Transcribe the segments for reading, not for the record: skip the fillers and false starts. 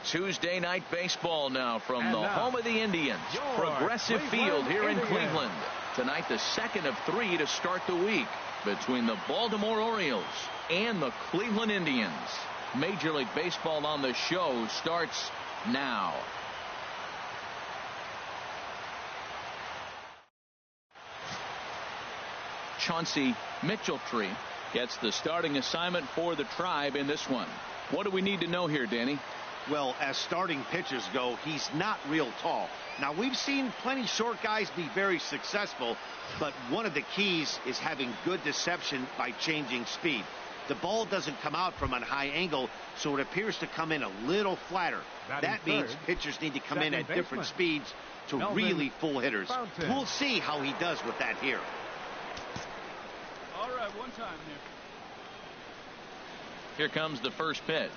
Tuesday night baseball now from the home of the Indians, Progressive Field here in Cleveland. Tonight, the second of 3 to start the week between the Baltimore Orioles and the Cleveland Indians. Major League Baseball on the show starts now. Chauncey Mitchell-Tree gets the starting assignment for the Tribe in this one. What do we need to know here, Danny? Well, as starting pitchers go, he's not real tall. Now, we've seen plenty short guys be very successful, but one of the keys is having good deception by changing speed. The ball doesn't come out from a high angle, so it appears to come in a little flatter. That means pitchers need to come in at different speeds to really fool hitters. We'll see how he does with that here. All right, one time here. Here comes the first pitch.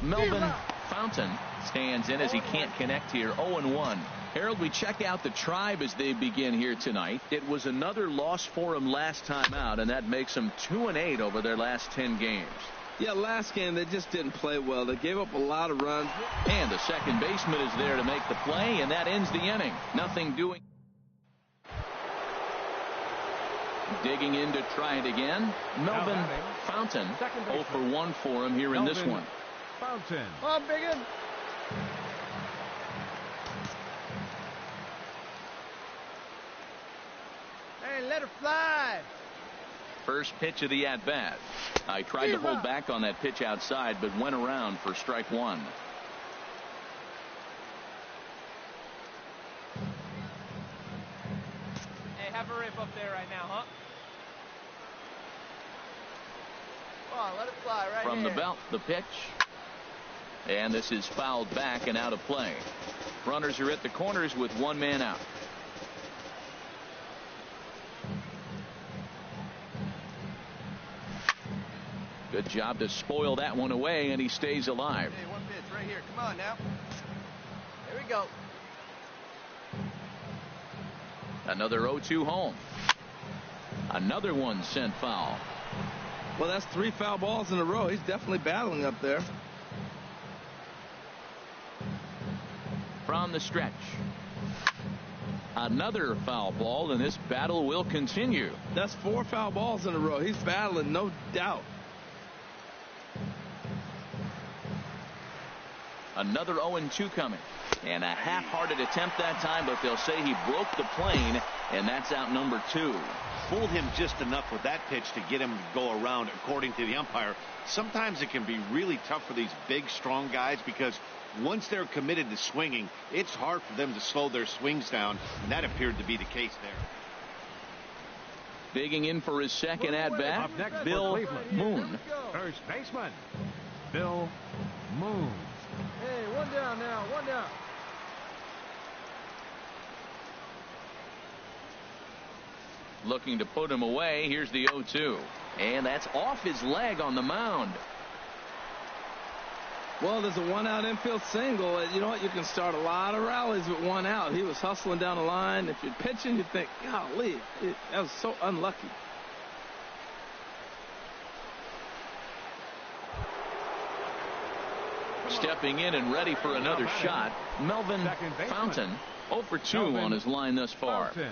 Melvin Fountain stands in as he can't connect here. 0-1. Harold, we check out the Tribe as they begin here tonight. It was another loss for them last time out, and that makes them 2-8 over their last 10 games. Yeah, last game they just didn't play well. They gave up a lot of runs. And the second baseman is there to make the play, and that ends the inning. Nothing doing. Digging in to try it again. Melvin Fountain. 0 for 1 for him here in this one. Fountain. Oh, Biggin. Hey, let her fly. First pitch of the at-bat. I tried to hold back on that pitch outside, but went around for strike one. Hey, have a rip up there right now, huh? Come on, let it fly right From here. the belt, the pitch. And this is fouled back and out of play. Runners are at the corners with one man out. Good job to spoil that one away, and he stays alive. Hey, one pitch right here. Come on now. Here we go. Another 0-2 home. Another one sent foul. Well, that's 3 foul balls in a row. He's definitely battling up there. From the stretch. Another foul ball, and this battle will continue. That's 4 foul balls in a row. He's battling, no doubt. Another 0-2 coming. And a half-hearted attempt that time, but they'll say he broke the plane, and that's out number 2. Fooled him just enough with that pitch to get him to go around, according to the umpire. Sometimes it can be really tough for these big, strong guys because once they're committed to swinging, it's hard for them to slow their swings down, and that appeared to be the case there. Digging in for his second at-bat, Bill Moon. First baseman, Bill Moon. Hey, one down now, one down. Looking to put him away. Here's the 0-2. And that's off his leg on the mound. Well, there's a 1-out infield single. You know what? You can start a lot of rallies with 1 out. He was hustling down the line. If you're pitching, you think, golly, that was so unlucky. Stepping in and ready for another shot, Melvin Fountain. 0 for 2 on his line thus far. Fountain.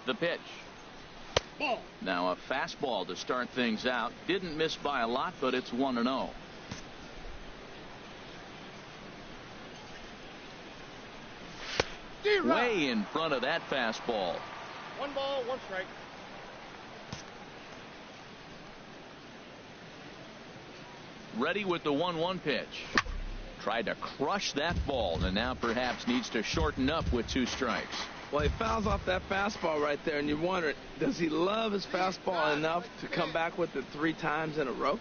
The pitch. Now a fastball to start things out. Didn't miss by a lot, but it's 1-0. Way in front of that fastball. 1 ball, 1 strike. Ready with the 1-1 pitch. Tried to crush that ball, and now perhaps needs to shorten up with 2 strikes. Well, he fouls off that fastball right there, and you wonder, does he love his fastball enough to come back with it 3 times in a row?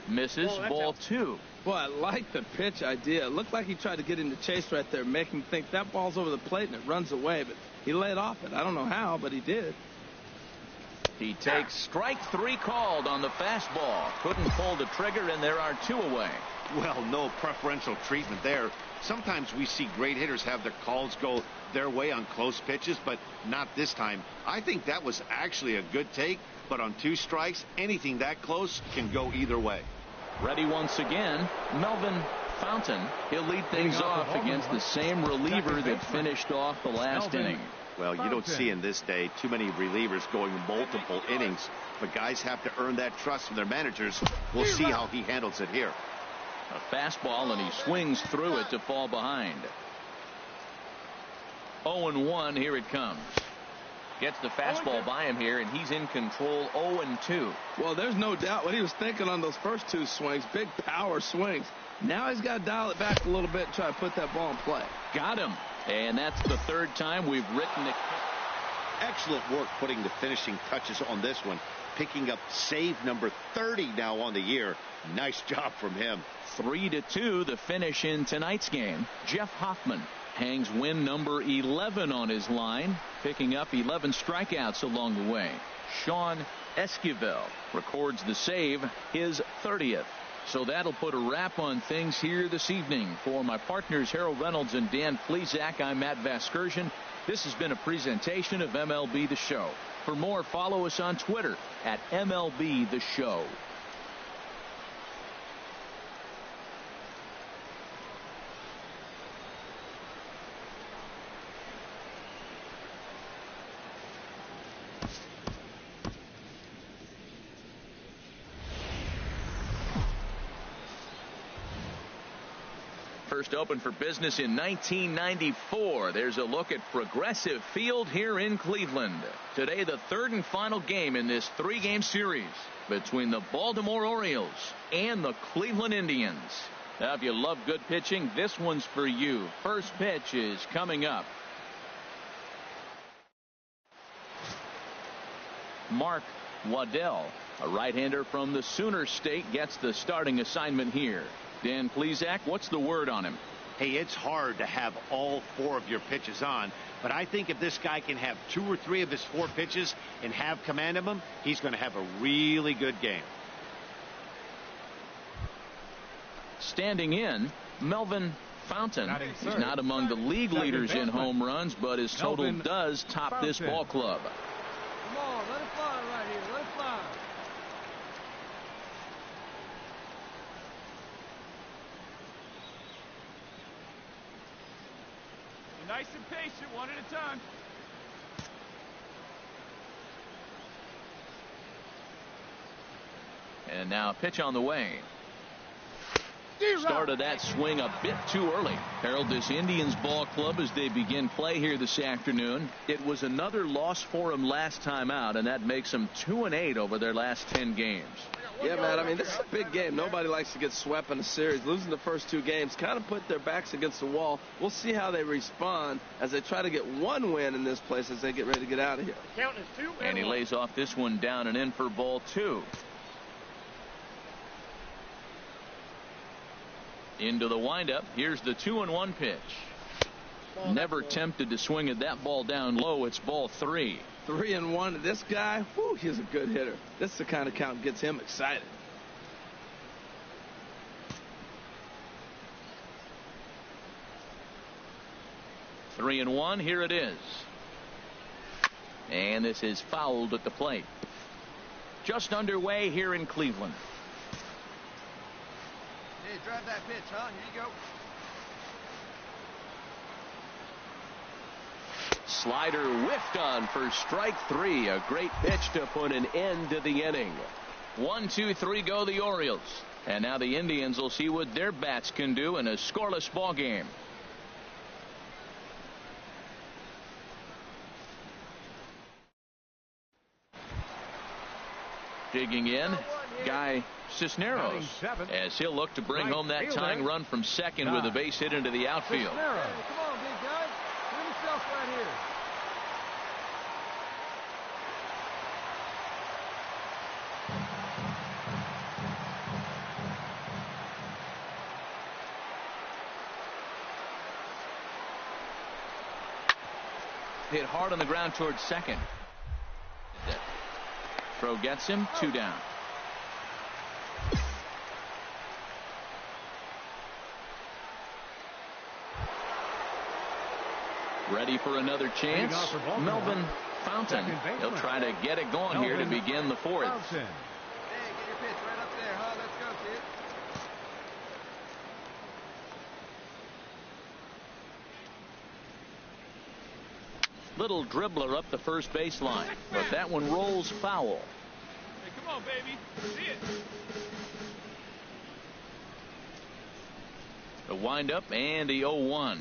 Misses, ball 2. Boy, I like the pitch idea. It looked like he tried to get into chase right there, make him think that ball's over the plate and it runs away, but he laid off it. I don't know how, but he did. He takes strike 3 called on the fastball. Couldn't pull the trigger, and there are 2 away. Well, no preferential treatment there. Sometimes we see great hitters have their calls go their way on close pitches, but not this time. I think that was actually a good take, but on 2 strikes, anything that close can go either way. Ready once again, Melvin Fountain. He'll lead things off against the same reliever that finished off the last inning. Well, you don't see in this day too many relievers going multiple innings, but guys have to earn that trust from their managers. We'll see how he handles it here. A fastball, and he swings through it to fall behind. 0-1, here it comes. Gets the fastball by him here, and he's in control. 0-2. Well, there's no doubt what he was thinking on those first 2 swings. Big power swings. Now he's got to dial it back a little bit and try to put that ball in play. Got him. And that's the 3rd time we've written it. Excellent work putting the finishing touches on this one. Picking up save number 30 now on the year. Nice job from him. 3-2 the finish in tonight's game. Jeff Hoffman hangs win number 11 on his line, picking up 11 strikeouts along the way. Sean Esquivel records the save, his 30th. So that'll put a wrap on things here this evening. For my partners Harold Reynolds and Dan Plesac, I'm Matt Vasgersian. This has been a presentation of MLB The Show. For more, follow us on Twitter at MLB The Show. First opened for business in 1994. There's a look at Progressive Field here in Cleveland. Today, the 3rd and final game in this 3-game series between the Baltimore Orioles and the Cleveland Indians. Now, if you love good pitching, this one's for you. First pitch is coming up. Mark Waddell, a right-hander from the Sooner State, gets the starting assignment here. Dan Plesac, what's the word on him? Hey, it's hard to have all 4 of your pitches on, but I think if this guy can have 2 or 3 of his 4 pitches and have command of them, he's going to have a really good game. Standing in, Melvin Fountain. He's not among the league leaders in home runs, but his total does top this ball club. Come on, let it fly right here. Let it fly. Nice and patient, one at a time. And now a pitch on the way. Started that swing a bit too early. Harold, this Indians ball club, as they begin play here this afternoon, it was another loss for them last time out, and that makes them 2-8 over their last 10 games. Yeah, man, I mean, this is a big game. Nobody likes to get swept in a series. Losing the first 2 games kind of put their backs against the wall. We'll see how they respond as they try to get 1 win in this place as they get ready to get out of here. Count is 2 And he lays off this one down and in for ball 2. Into the windup. Here's the 2-1 pitch. Never tempted to swing at that ball down low. It's ball 3. 3-1. This guy, whew, he's a good hitter. This is the kind of count that gets him excited. Three and one. Here it is. And this is fouled at the plate. Just underway here in Cleveland. Hey, drive that pitch, huh? Here you go. Slider whiffed on for strike 3. A great pitch to put an end to the inning. 1, 2, 3 go the Orioles. And now the Indians will see what their bats can do in a scoreless ball game. Digging in, Guy Cisneros, as he'll look to bring home that tying run from second with a base hit into the outfield. Come on, big guy. Put yourself right here. Hit hard on the ground towards second. Throw gets him, 2 down. Ready for another chance. Melvin Fountain. He'll try to get it going here to begin the 4th. Hey, get your pitch right up there, huh? Let's go, kid. Little dribbler up the first baseline, but that one rolls foul. Hey, come on, baby. See it. The windup and the 0-1.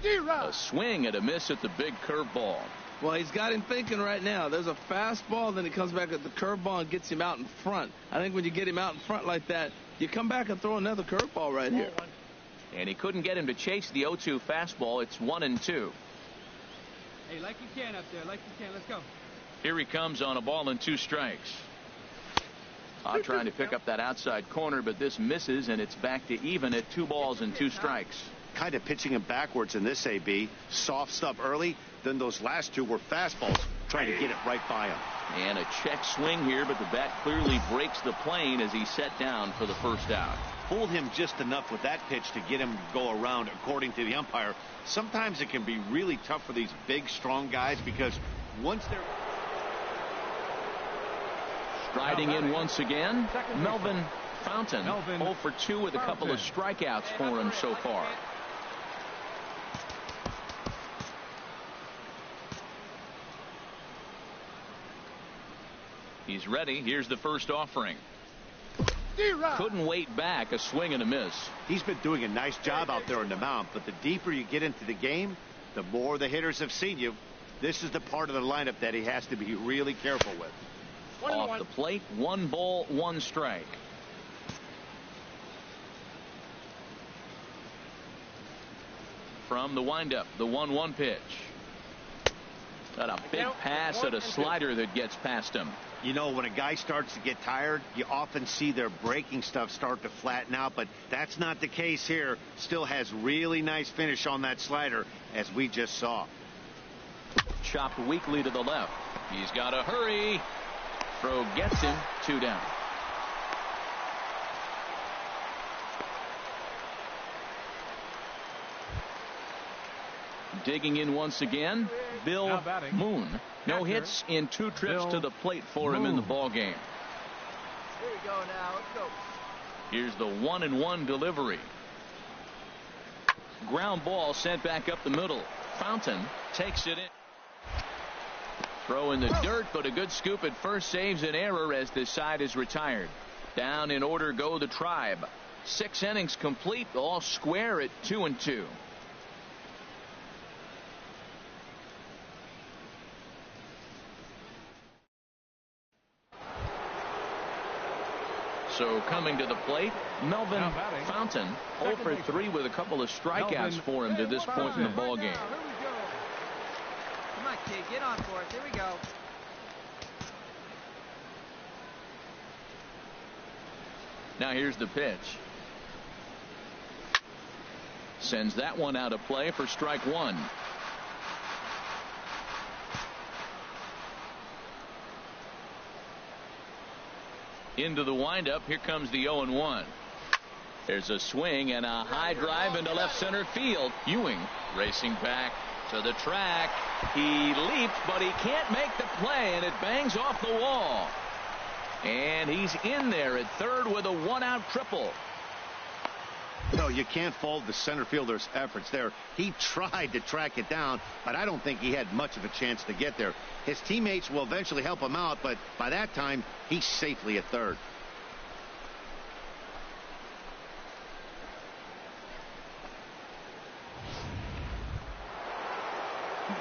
A swing and a miss at the big curveball. Well, he's got him thinking right now. There's a fastball, then he comes back at the curveball and gets him out in front. I think when you get him out in front like that, you come back and throw another curveball right here. And he couldn't get him to chase the 0-2 fastball. It's 1-2. Hey, like you can up there. Like you can. Let's go. Here he comes on a ball and 2 strikes. Trying to pick up that outside corner, but this misses, and it's back to even at 2 balls and 2 strikes. Kind of pitching him backwards in this AB. Soft stuff early, then those last 2 were fastballs, trying to get it right by him. And a check swing here, but the bat clearly breaks the plane as he set down for the first out. Fooled him just enough with that pitch to get him to go around, according to the umpire. Sometimes it can be really tough for these big, strong guys because once they're striding in once again, Melvin Fountain. 0 for 2 with a couple of strikeouts for him so far. He's ready. Here's the first offering. Couldn't wait back. A swing and a miss. He's been doing a nice job out there on the mound, but the deeper you get into the game, the more the hitters have seen you. This is the part of the lineup that he has to be really careful with. Off the plate, 1 ball, 1 strike. From the windup, the 1-1 pitch. Got a big pass at a slider that gets past him. You know, when a guy starts to get tired, you often see their breaking stuff start to flatten out, but that's not the case here. Still has really nice finish on that slider, as we just saw. Chopped weakly to the left. He's got to hurry. Throw gets him, 2 down. Digging in once again, Bill Moon. No hits in 2 trips to the plate for him in the ball game. Here we go now. Let's go. Here's the 1-1 delivery. Ground ball sent back up the middle. Fountain takes it in. Throw in the dirt, but a good scoop at first saves an error as this side is retired. Down in order go the Tribe. 6 innings complete, all square at 2-2. So coming to the plate, Melvin Fountain, 0 for 3 with a couple of strikeouts for him to this point in the ball game. Come on, kid. Get on for it. Here we go. Now here's the pitch. Sends that one out of play for strike 1. Into the windup. Here comes the 0-1. There's a swing and a high drive into left center field. Ewing racing back to the track. He leaped, but he can't make the play, and it bangs off the wall. And he's in there at third with a 1-out triple. No, you can't fault the center fielder's efforts there. He tried to track it down, but I don't think he had much of a chance to get there. His teammates will eventually help him out, but by that time, he's safely at third.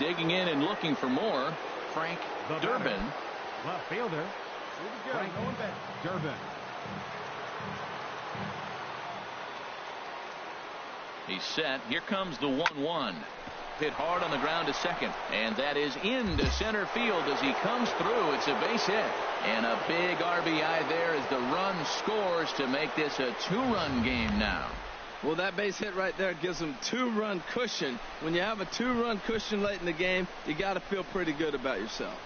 Digging in and looking for more, Frank Durbin. Left fielder. Frank Durbin. He's set. Here comes the 1-1. Hit hard on the ground to second, and that is into center field as he comes through. It's a base hit, and a big RBI there as the run scores to make this a 2-run game now. Well, that base hit right there gives him 2-run cushion. When you have a 2-run cushion late in the game, you got to feel pretty good about yourself.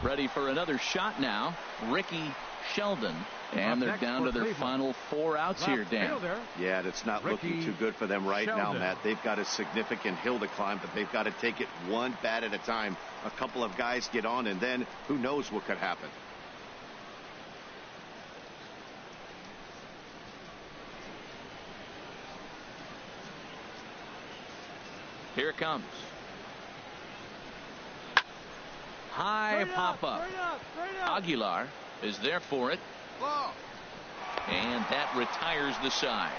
Ready for another shot now. Ricky Sheldon. And they're down to their final 4 outs here, Dan. Yeah, it's not looking too good for them right now, Matt. They've got a significant hill to climb, but they've got to take it one bat at a time. A couple of guys get on, and then who knows what could happen. Here it comes. High pop-up. Aguilar is there for it. And that retires the side.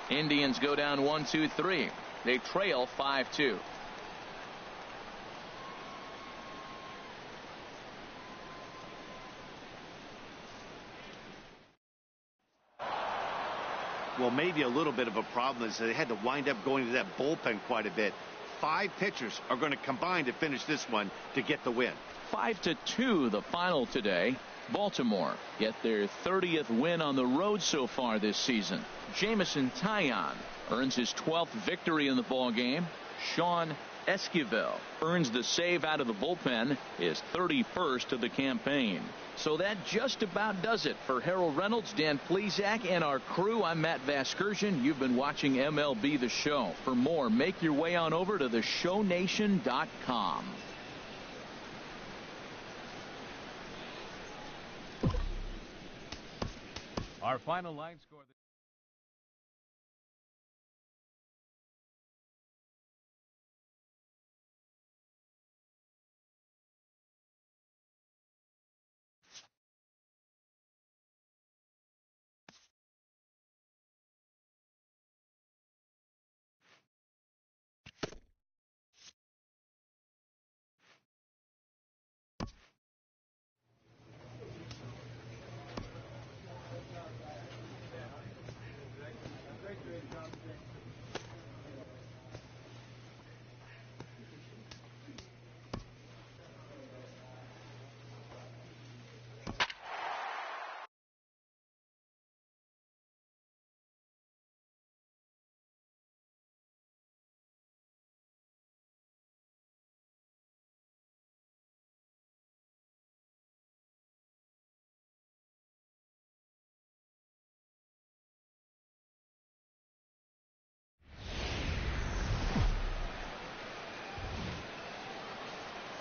Indians go down 1-2-3. They trail 5-2. Well, maybe a little bit of a problem is they had to wind up going to that bullpen quite a bit. 5 pitchers are going to combine to finish this one to get the win. 5-2 the final today. Baltimore get their 30th win on the road so far this season. Jamison Taillon earns his 12th victory in the ball game. Sean Esquivel earns the save out of the bullpen, his 31st of the campaign. So that just about does it for Harold Reynolds, Dan Plesac, and our crew. I'm Matt Vasgersian. You've been watching MLB The Show. For more, make your way on over to theshownation.com. Our final line score.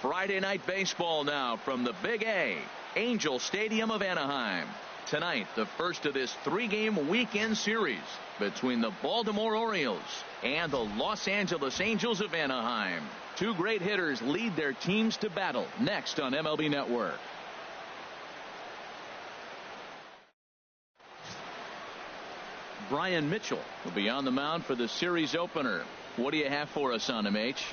Friday night baseball now from the Big A, Angel Stadium of Anaheim. Tonight, the first of this 3-game weekend series between the Baltimore Orioles and the Los Angeles Angels of Anaheim. 2 great hitters lead their teams to battle next on MLB Network. Brian Mitchell will be on the mound for the series opener. What do you have for us on him, H?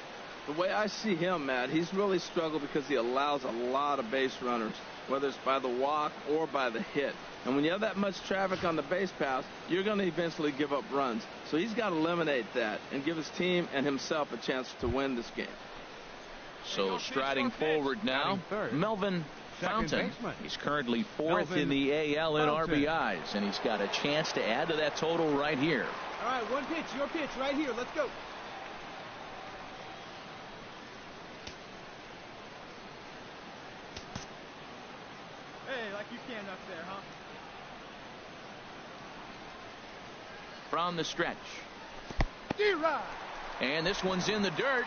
The way I see him, Matt, he's really struggled because he allows a lot of base runners, whether it's by the walk or by the hit. And when you have that much traffic on the base paths, you're going to eventually give up runs. So he's got to eliminate that and give his team and himself a chance to win this game. So striding forward now, Melvin Fountain. He's currently 4th in the AL in RBIs, and he's got a chance to add to that total right here. All right, one pitch, your pitch right here. Let's go. Hey, like you can up there, huh? From the stretch. D-Rod. And this one's in the dirt.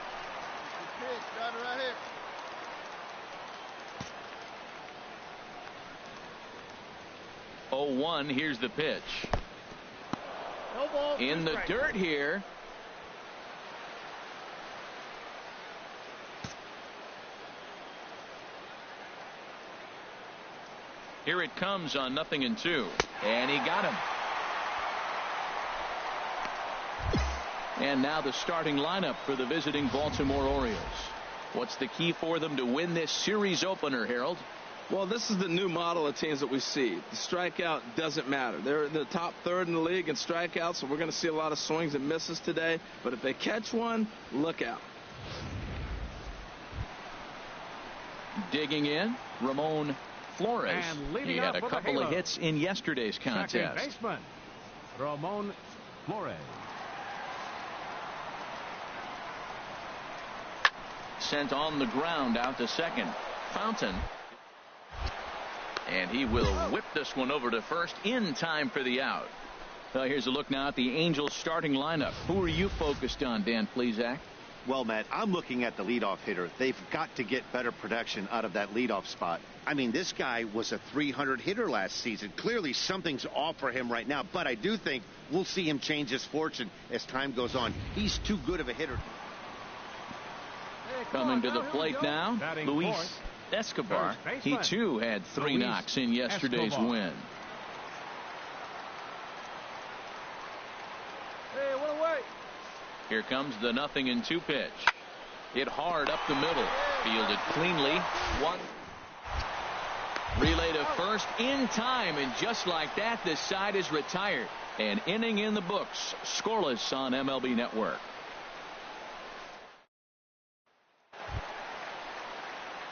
Pitch, got it right here. Oh, 1, here's the pitch. No ball, in the strike. Dirt here. Here it comes on 0-2. And he got him. And now the starting lineup for the visiting Baltimore Orioles. What's the key for them to win this series opener, Harold? Well, this is the new model of teams that we see. The strikeout doesn't matter. They're in the top 3rd in the league in strikeouts, so we're going to see a lot of swings and misses today. But if they catch one, look out. Digging in, Ramon Flores. He had a couple of hits in yesterday's contest. Second baseman, Ramon Flores. sent on the ground out to second. Fountain. And he will whip this one over to first in time for the out. Here's a look now at the Angels starting lineup. Who are you focused on, Dan Plesac? Well, Matt, I'm looking at the leadoff hitter. They've got to get better production out of that leadoff spot. I mean, this guy was a 300 hitter last season. Clearly something's off for him right now, but I do think we'll see him change his fortune as time goes on. He's too good of a hitter. Coming to the plate now, Luis Escobar. He too had 3 knocks in yesterday's win. Here comes the 0-2 pitch. Hit hard up the middle. Fielded cleanly. 1. Relay to first in time, and just like that, this side is retired. An inning in the books. Scoreless on MLB Network.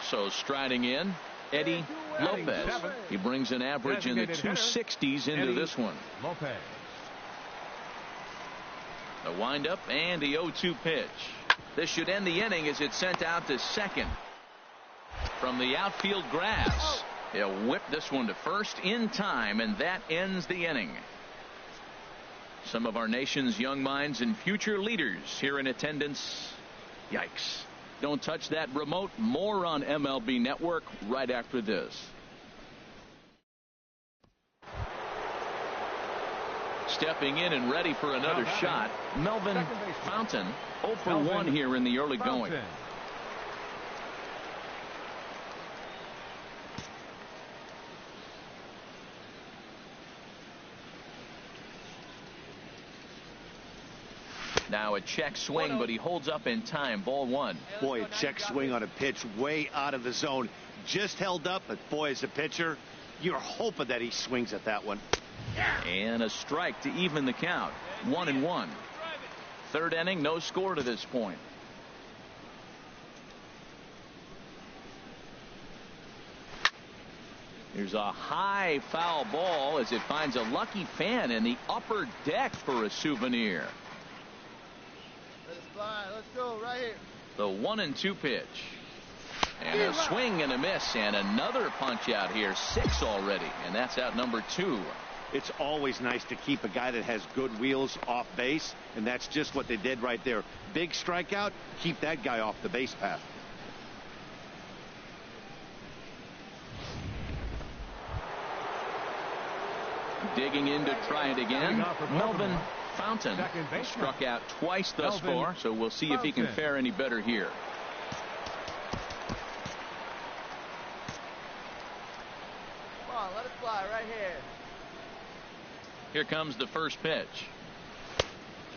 So striding in, Eddie Lopez. He brings an average in the 260s into this one. Lopez. The windup and the 0-2 pitch. This should end the inning as it's sent out to second. From the outfield grass, he'll whip this one to first in time, and that ends the inning. Some of our nation's young minds and future leaders here in attendance. Yikes. Don't touch that remote. More on MLB Network right after this. Stepping in and ready for another shot, Melvin Fountain. 0 for 1 here in the early going. Now a check swing, but he holds up in time. Ball 1. Boy, a check swing on a pitch way out of the zone. Just held up, but boy, as a pitcher, you're hoping that he swings at that one. And a strike to even the count. 1-1. Third inning, no score to this point. Here's a high foul ball as it finds a lucky fan in the upper deck for a souvenir. Let's fly. Let's go right here. The 1-2 pitch. And a swing and a miss, and another punch out here. 6 already, and that's out number 2. It's always nice to keep a guy that has good wheels off base, and that's just what they did right there. Big strikeout, keep that guy off the base path. Digging in to try it again, Melvin Fountain struck out twice thus far, so we'll see if he can fare any better here. Come on, let it fly right here. Here comes the first pitch.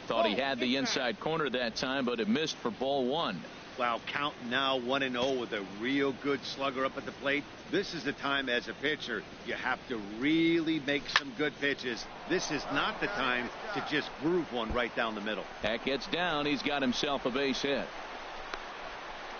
Thought he had the inside corner that time, but it missed for ball 1. Wow, count now 1-0 with a real good slugger up at the plate. This is the time as a pitcher you have to really make some good pitches. This is not the time to just groove one right down the middle. That gets down. He's got himself a base hit.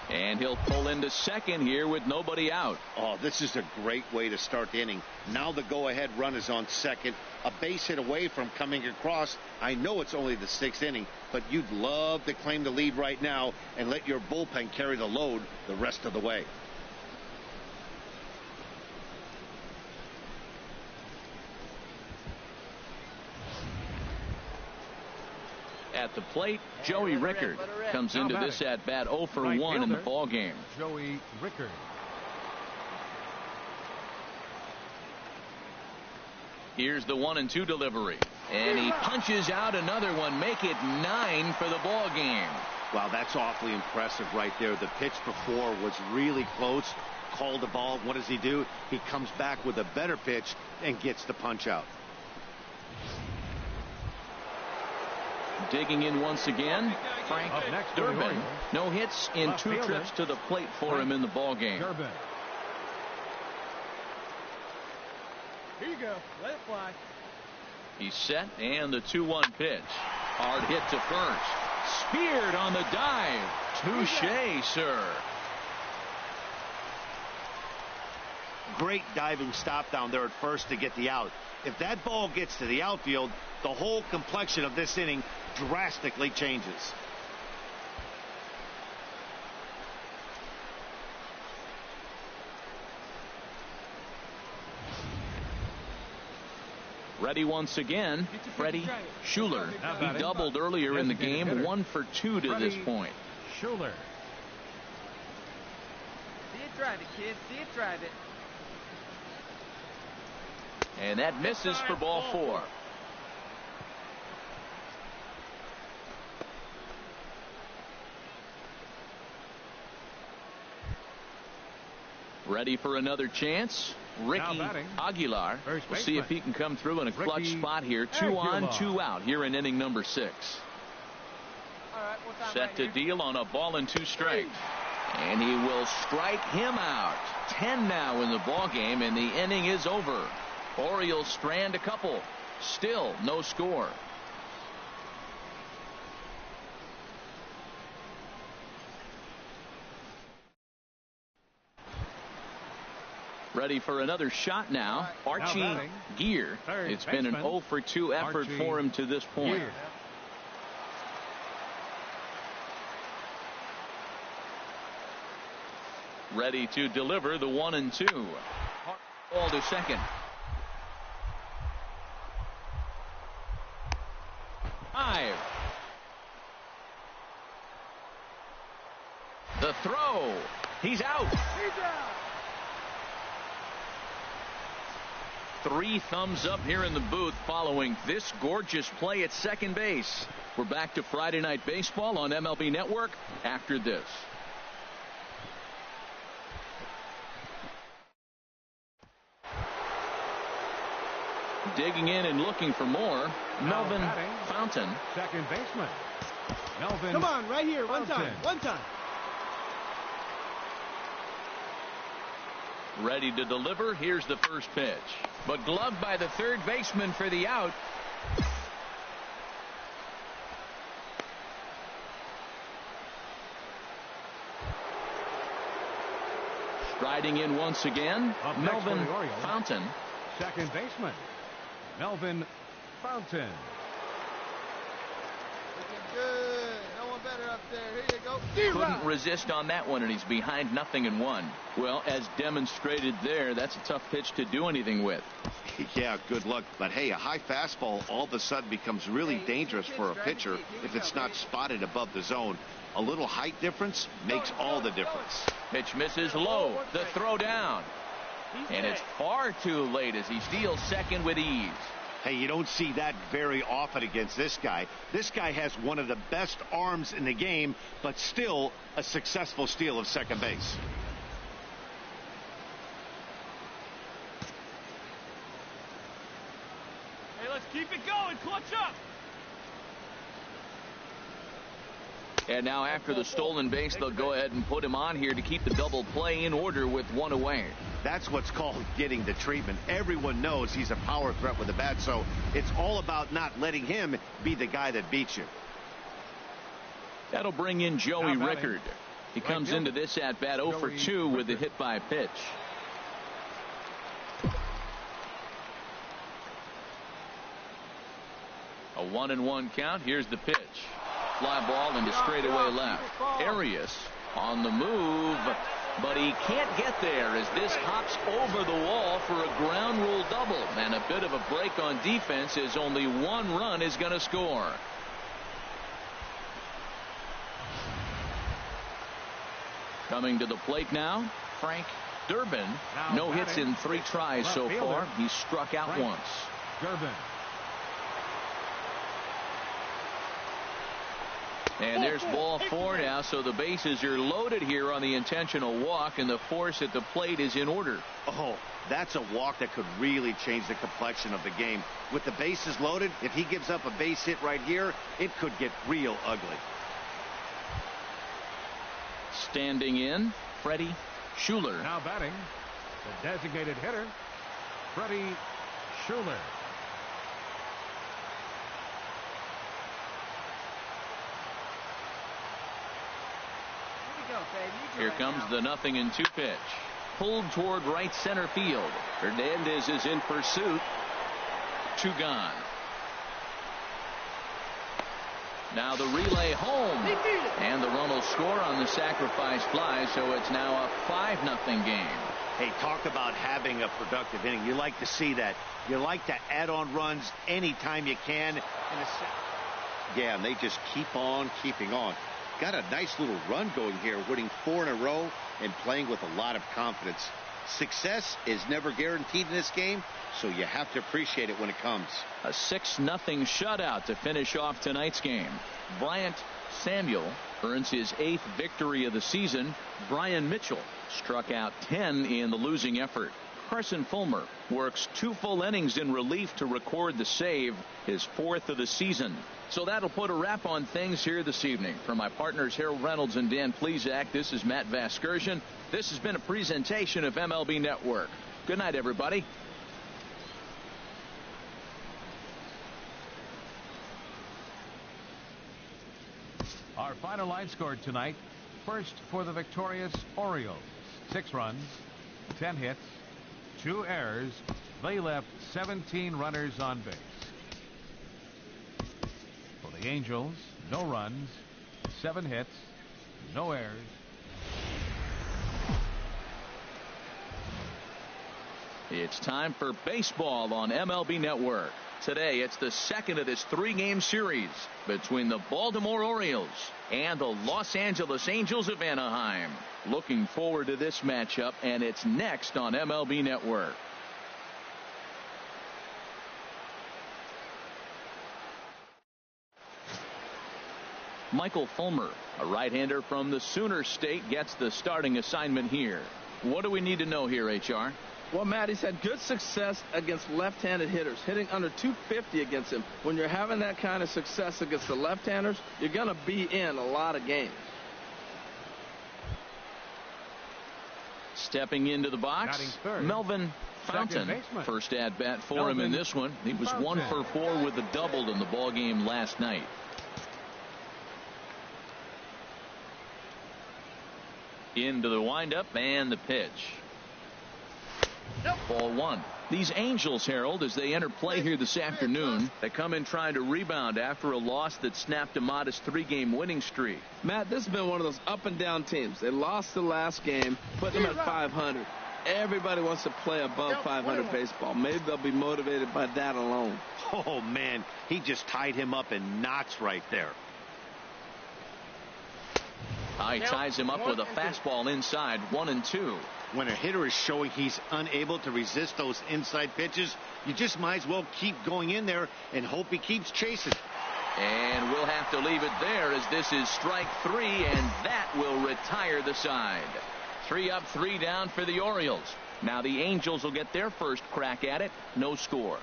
And he'll pull into second here with nobody out. Oh, this is a great way to start the inning. Now the go-ahead run is on second. A base hit away from coming across. I know it's only the 6th inning, but you'd love to claim the lead right now and let your bullpen carry the load the rest of the way. At the plate, Joey Rickard comes into this at bat 0 for 1 in the ball game. Joey Rickard. Here's the 1-2 delivery, and he punches out another one. Make it 9 for the ball game. Wow, that's awfully impressive right there. The pitch before was really close. Called the ball. What does he do? He comes back with a better pitch and gets the punch out. Digging in once again, Frank Durbin. No hits in 2 trips to the plate for him in the ball game. Here you go. Let it fly. He's set, and the 2-1 pitch. Hard hit to first. Speared on the dive. Touche, sir. Great diving stop down there at first to get the out. If that ball gets to the outfield, the whole complexion of this inning drastically changes. Ready once again, Freddie Schuler. He doubled earlier in the game, 1 for 2 to this point. Schuler. See it, drive it, kid. See it, drive it. And that misses for ball 4. Ready for another chance. Ricky Aguilar. We'll see if he can come through in a clutch spot here. 2 on, 2 out here in inning number 6. Set to deal on a ball and 2 strikes. And he will strike him out. 10 now in the ball game, and the inning is over. Orioles strand a couple. Still no score. Ready for another shot now. Archie Gear. It's been an 0 for 2 effort for him to this point. Ready to deliver the 1-2. Ball to second. Five. The throw. He's out. 3 thumbs up here in the booth following this gorgeous play at second base. We're back to Friday Night Baseball on MLB Network after this. Digging in and looking for more, Melvin Fountain. Second baseman. Melvin. Come on, right here. One Fountain. time. One time. Ready to deliver. Here's the first pitch. But gloved by the third baseman for the out. Striding in once again, Melvin Fountain. Second baseman. Melvin Fountain. Looking good. No one better up there. Here you go. Couldn't resist on that one, and he's behind 0-1. Well, as demonstrated there, that's a tough pitch to do anything with. Yeah, good luck. But hey, a high fastball all of a sudden becomes really dangerous for a pitcher if it's not spotted above the zone. A little height difference makes all the difference. Pitch misses low. The throw down. And it's far too late as he steals second with ease. Hey, you don't see that very often against this guy. This guy has one of the best arms in the game, but still a successful steal of second base. Hey, let's keep it going. Clutch up. And now after the stolen base, they'll go ahead and put him on here to keep the double play in order with 1 away. That's what's called getting the treatment. Everyone knows he's a power threat with the bat, so it's all about not letting him be the guy that beats you. That'll bring in Joey Rickard. He comes into this at bat 0 for 2 with a hit by pitch. A 1-1 count. Here's the pitch. Fly ball into straightaway left. Arias on the move, but he can't get there as this hops over the wall for a ground rule double, and a bit of a break on defense as only 1 run is going to score. Coming to the plate now, Frank Durbin. No hits in 3 tries so far. He's struck out once. Durbin. And there's ball 4 now, so the bases are loaded here on the intentional walk, and the force at the plate is in order. Oh, that's a walk that could really change the complexion of the game. With the bases loaded, if he gives up a base hit right here, it could get real ugly. Standing in, Freddie Schuler. Now batting, the designated hitter, Freddie Schuler. Here comes the 0-2 pitch. Pulled toward right center field. Hernandez is in pursuit. 2 gone. Now the relay home. And the run will score on the sacrifice fly, so it's now a 5-0 game. Hey, talk about having a productive inning. You like to see that. You like to add on runs anytime you can. Yeah, and they just keep on keeping on. Got a nice little run going here, winning 4 in a row and playing with a lot of confidence. Success is never guaranteed in this game, so you have to appreciate it when it comes. A 6-0 shutout to finish off tonight's game. Bryant Samuel earns his 8th victory of the season. Brian Mitchell struck out 10 in the losing effort. Carson Fulmer works 2 full innings in relief to record the save, his 4th of the season. So that'll put a wrap on things here this evening. For my partners Harold Reynolds and Dan Plesac, this is Matt Vasgersian. This has been a presentation of MLB Network. Good night, everybody. Our final line score tonight. First for the victorious Orioles. 6 runs, 10 hits, 2 errors. They left 17 runners on base. For the Angels, no runs, 7 hits, no errors. It's time for baseball on MLB Network. Today, it's the second of this 3-game series between the Baltimore Orioles and the Los Angeles Angels of Anaheim. Looking forward to this matchup, and it's next on MLB Network. Michael Fulmer, a right-hander from the Sooner State, gets the starting assignment here. What do we need to know here, HR? Well, Matt, he's had good success against left-handed hitters, hitting under 250 against him. When you're having that kind of success against the left-handers, you're going to be in a lot of games. Stepping into the box, Melvin Fountain. First at-bat for him in this one. He was 1 for 4 with a double in the ballgame last night. Into the windup and the pitch. Ball 1. These Angels, Harold, as they enter play here this afternoon, they come in trying to rebound after a loss that snapped a modest 3-game winning streak. Matt, this has been one of those up-and-down teams. They lost the last game, putting them at 500. Everybody wants to play above 500 baseball. Maybe they'll be motivated by that alone. Oh, man, he just tied him up in knots right there. He ties him up with a fastball inside, 1-2. When a hitter is showing he's unable to resist those inside pitches, you just might as well keep going in there and hope he keeps chasing. And we'll have to leave it there, as this is strike 3, and that will retire the side. 3 up, 3 down for the Orioles. Now the Angels will get their first crack at it. No score.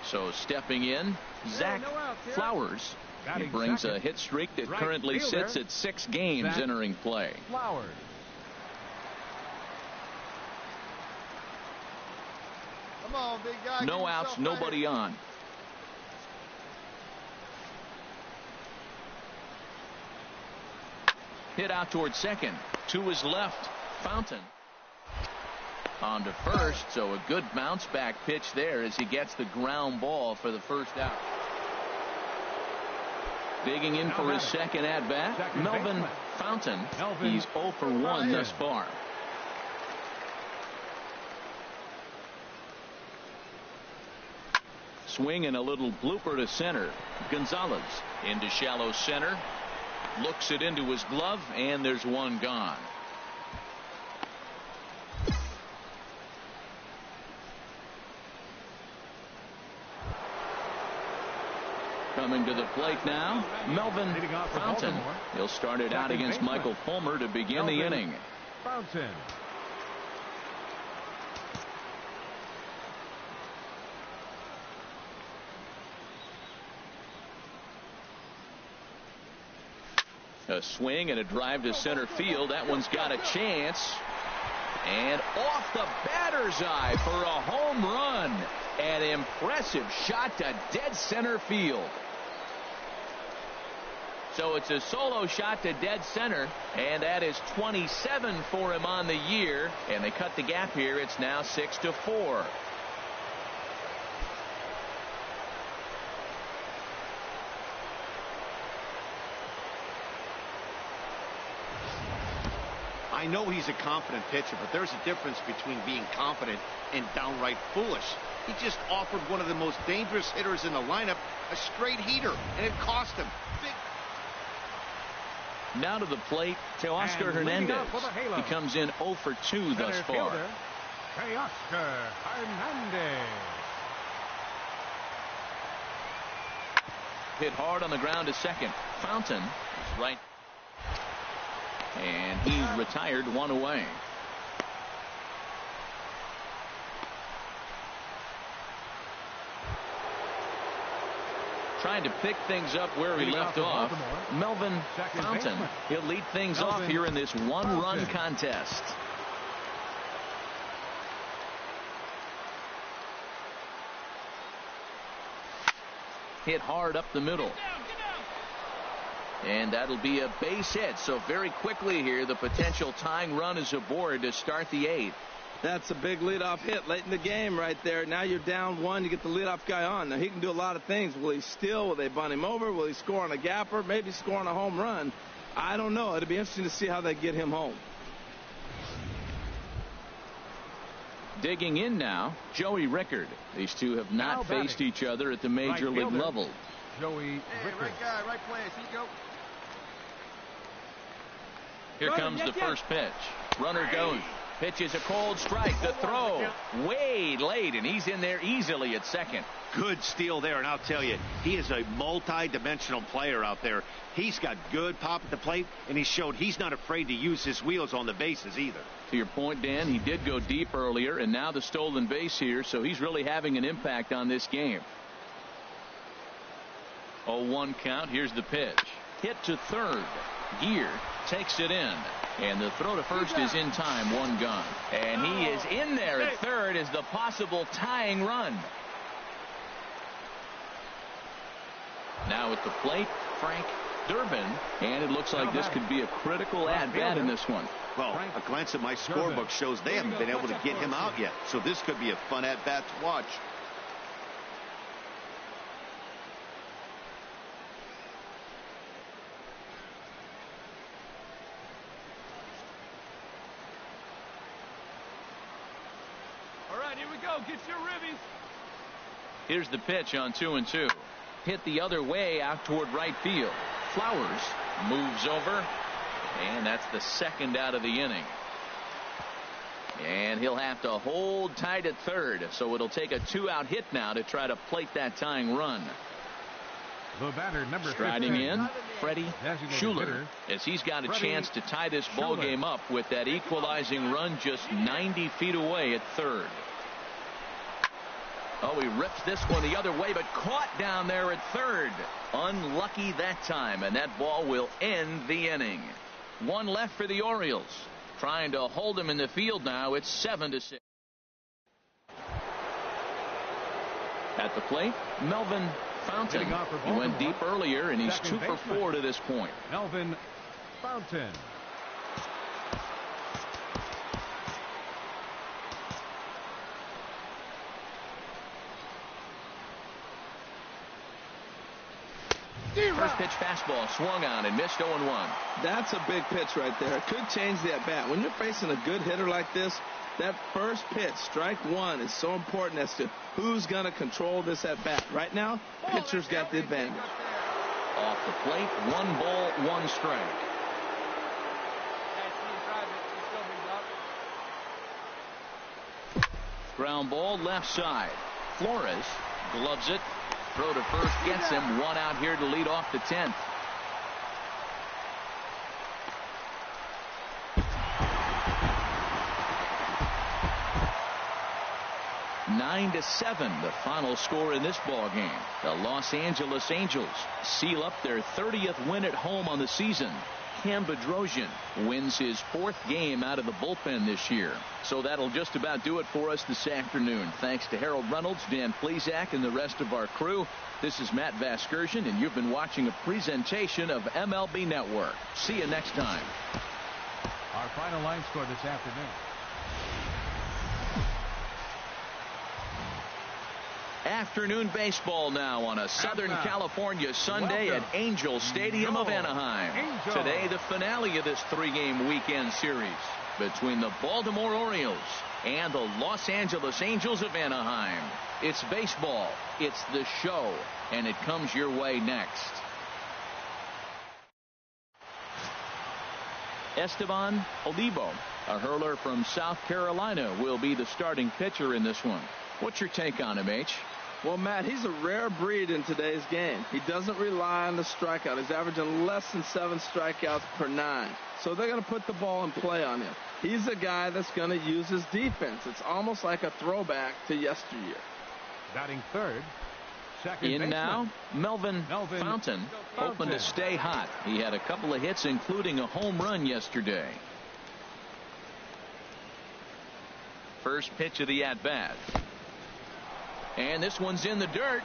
So stepping in, Zach Flowers. He brings a hit streak that currently sits at 6 games entering play. Flowers. Come on, big guy. No outs, nobody on. Hit out towards second. To his left, Fountain. On to first, so a good bounce back pitch there as he gets the ground ball for the first out. Digging in for his second at bat, Melvin Fountain. He's 0 for 1 thus far. Swing and a little blooper to center. Gonzalez into shallow center. Looks it into his glove, and there's one gone. Coming to the plate now, Melvin Fountain. He'll start it out against Michael Fulmer to begin the inning. Fountain. A swing and a drive to center field. That one's got a chance. And off the batter's eye for a home run. An impressive shot to dead center field. So it's a solo shot to dead center, and that is 27 for him on the year. And they cut the gap here. It's now 6-4. know he's a confident pitcher, but there's a difference between being confident and downright foolish. He just offered one of the most dangerous hitters in the lineup a straight heater, and it cost him. Now to the plate, Teoscar Hernandez. He comes in 0 for 2 thus far. Teoscar Hernandez. Hit hard on the ground to second. Fountain is right. And he's retired, 1 away. Trying to pick things up where he left off. Melvin Fountain. He'll lead things off here in this one-run contest. Hit hard up the middle. And that'll be a base hit. So very quickly here, the potential tying run is aboard to start the 8th. That's a big leadoff hit late in the game right there. Now you're down 1. You get the leadoff guy on. Now he can do a lot of things. Will he steal? Will they bunt him over? Will he score on a gapper? Maybe score on a home run. I don't know. It'll be interesting to see how they get him home. Digging in now, Joey Rickard. These two have not faced each other at the major league level. Joey Rickard. Right guy, right place. Here you go. Here comes the first pitch. Runner goes. Pitch is a cold strike. The throw way late, and he's in there easily at second. Good steal there, and I'll tell you, he is a multi-dimensional player out there. He's got good pop at the plate, and he showed he's not afraid to use his wheels on the bases either. To your point, Dan, he did go deep earlier, and now the stolen base here, so he's really having an impact on this game. 0-1 count. Here's the pitch. Hit to third. Gear takes it in. And the throw to first is in time. 1 gone. And he is in there at third as the possible tying run. Now at the plate, Frank Durbin. And it looks like this could be a critical at-bat in this one. Well, a glance at my scorebook shows they haven't been able to get him out yet. So this could be a fun at-bat to watch. Get your ribbies. Here's the pitch on 2-2. Hit the other way out toward right field. Flowers moves over, and that's the second out of the inning. And he'll have to hold tight at third, so it'll take a 2-out hit now to try to plate that tying run. The batter, number Striding 15. in, Freddie Schuler, as he's got a chance to tie this ball game up with that equalizing run just 90 feet away at third. Oh, he rips this one the other way, but caught down there at third. Unlucky that time, and that ball will end the inning. 1 left for the Orioles. Trying to hold him in the field now. It's 7-6. At the plate, Melvin Fountain. He went deep earlier, and he's 2 for 4 to this point. Melvin Fountain. First pitch fastball swung on and missed 0-1. That's a big pitch right there. It could change the at-bat. When you're facing a good hitter like this, that first pitch, strike 1, is so important as to who's going to control this at-bat. Right now, pitcher's got the advantage. Off the plate, 1 ball, 1 strike. Ground ball left side. Flores gloves it. Throw to first gets him. 1 out here to lead off the 10th. Nine to 7, the final score in this ball game. The Los Angeles Angels seal up their 30th win at home on the season. Cam Bedrosian wins his 4th game out of the bullpen this year. So that'll just about do it for us this afternoon. Thanks to Harold Reynolds, Dan Plesac, and the rest of our crew. This is Matt Vasgersian, and you've been watching a presentation of MLB Network. See you next time. Our final line score this afternoon. Afternoon baseball now on a Southern California Sunday at Angel Stadium of Anaheim. Today, the finale of this 3-game weekend series. between the Baltimore Orioles and the Los Angeles Angels of Anaheim. It's baseball, it's the show, and it comes your way next. Esteban Olivo, a hurler from South Carolina, will be the starting pitcher in this one. What's your take on him, H? Well, Matt, he's a rare breed in today's game. He doesn't rely on the strikeout. He's averaging less than 7 strikeouts per 9. So they're going to put the ball in play on him. He's a guy that's going to use his defense. It's almost like a throwback to yesteryear. Batting third, second in baseman. Now, Melvin Fountain, hoping to stay hot. He had a couple of hits, including a home run yesterday. First pitch of the at-bat. And this one's in the dirt.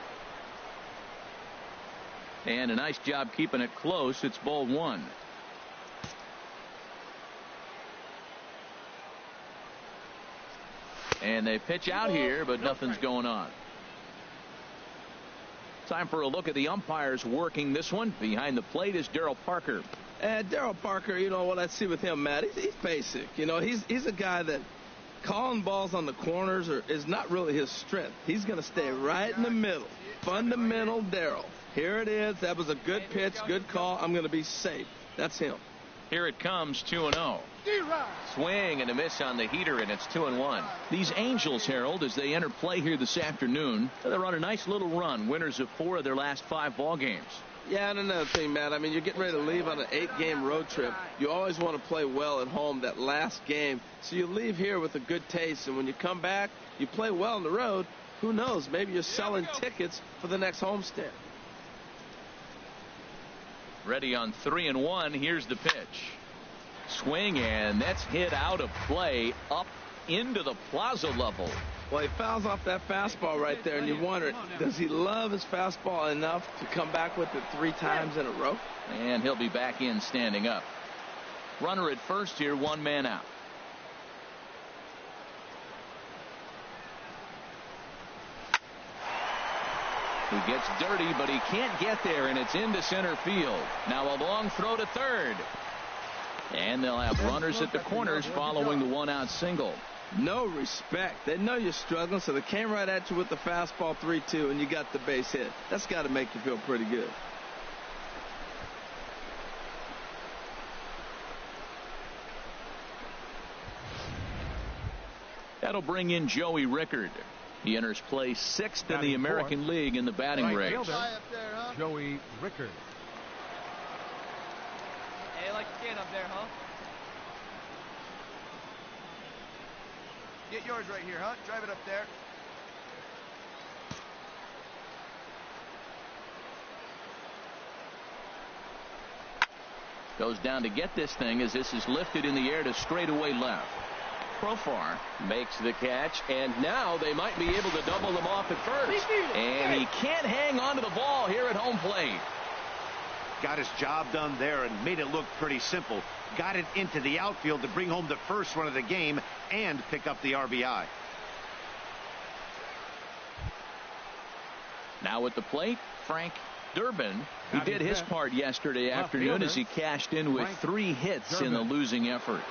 And a nice job keeping it close. It's ball 1. And they pitch out here, but nothing's going on. Time for a look at the umpires working this one. Behind the plate is Darryl Parker. And Darryl Parker, you know what I see with him, Matt, he's basic. You know, he's a guy that calling balls on the corners is not really his strength. He's going to stay right in the middle. Fundamental Darryl. Here it is. That was a good pitch, good call. I'm going to be safe. That's him. Here it comes, 2-0. Swing and a miss on the heater, and it's 2-1. These Angels, Harold, as they enter play here this afternoon, they're on a nice little run, winners of 4 of their last 5 ball games. Yeah, and another thing, Matt, I mean, you're getting ready to leave on an 8-game road trip. You always want to play well at home that last game, so you leave here with a good taste, and when you come back, you play well on the road. Who knows? Maybe you're selling tickets for the next homestand. Ready on 3-1. Here's the pitch. Swing, and that's hit out of play up into the plaza level. Well, he fouls off that fastball right there, and you wonder, does he love his fastball enough to come back with it 3 times in a row? And he'll be back in standing up. Runner at first here, 1 man out. He gets dirty, but he can't get there, and it's into center field. Now a long throw to third. And they'll have runners at the corners following the 1-out single. No respect. They know you're struggling, so they came right at you with the fastball 3-2, and you got the base hit. That's got to make you feel pretty good. That'll bring in Joey Rickard. He enters play 6th in the American League in the batting race. Joey Rickard. Hey, I like your can up there, huh? Get yours right here, huh? Drive it up there. Goes down to get this thing as this is lifted in the air to straightaway left. Profar makes the catch, and now they might be able to double them off at first. And he can't hang on to the ball here at home plate. Got his job done there and made it look pretty simple. Got it into the outfield to bring home the first run of the game and pick up the RBI. Now at the plate, Frank Durbin, who did his part yesterday afternoon as he cashed in with 3 hits in the losing effort.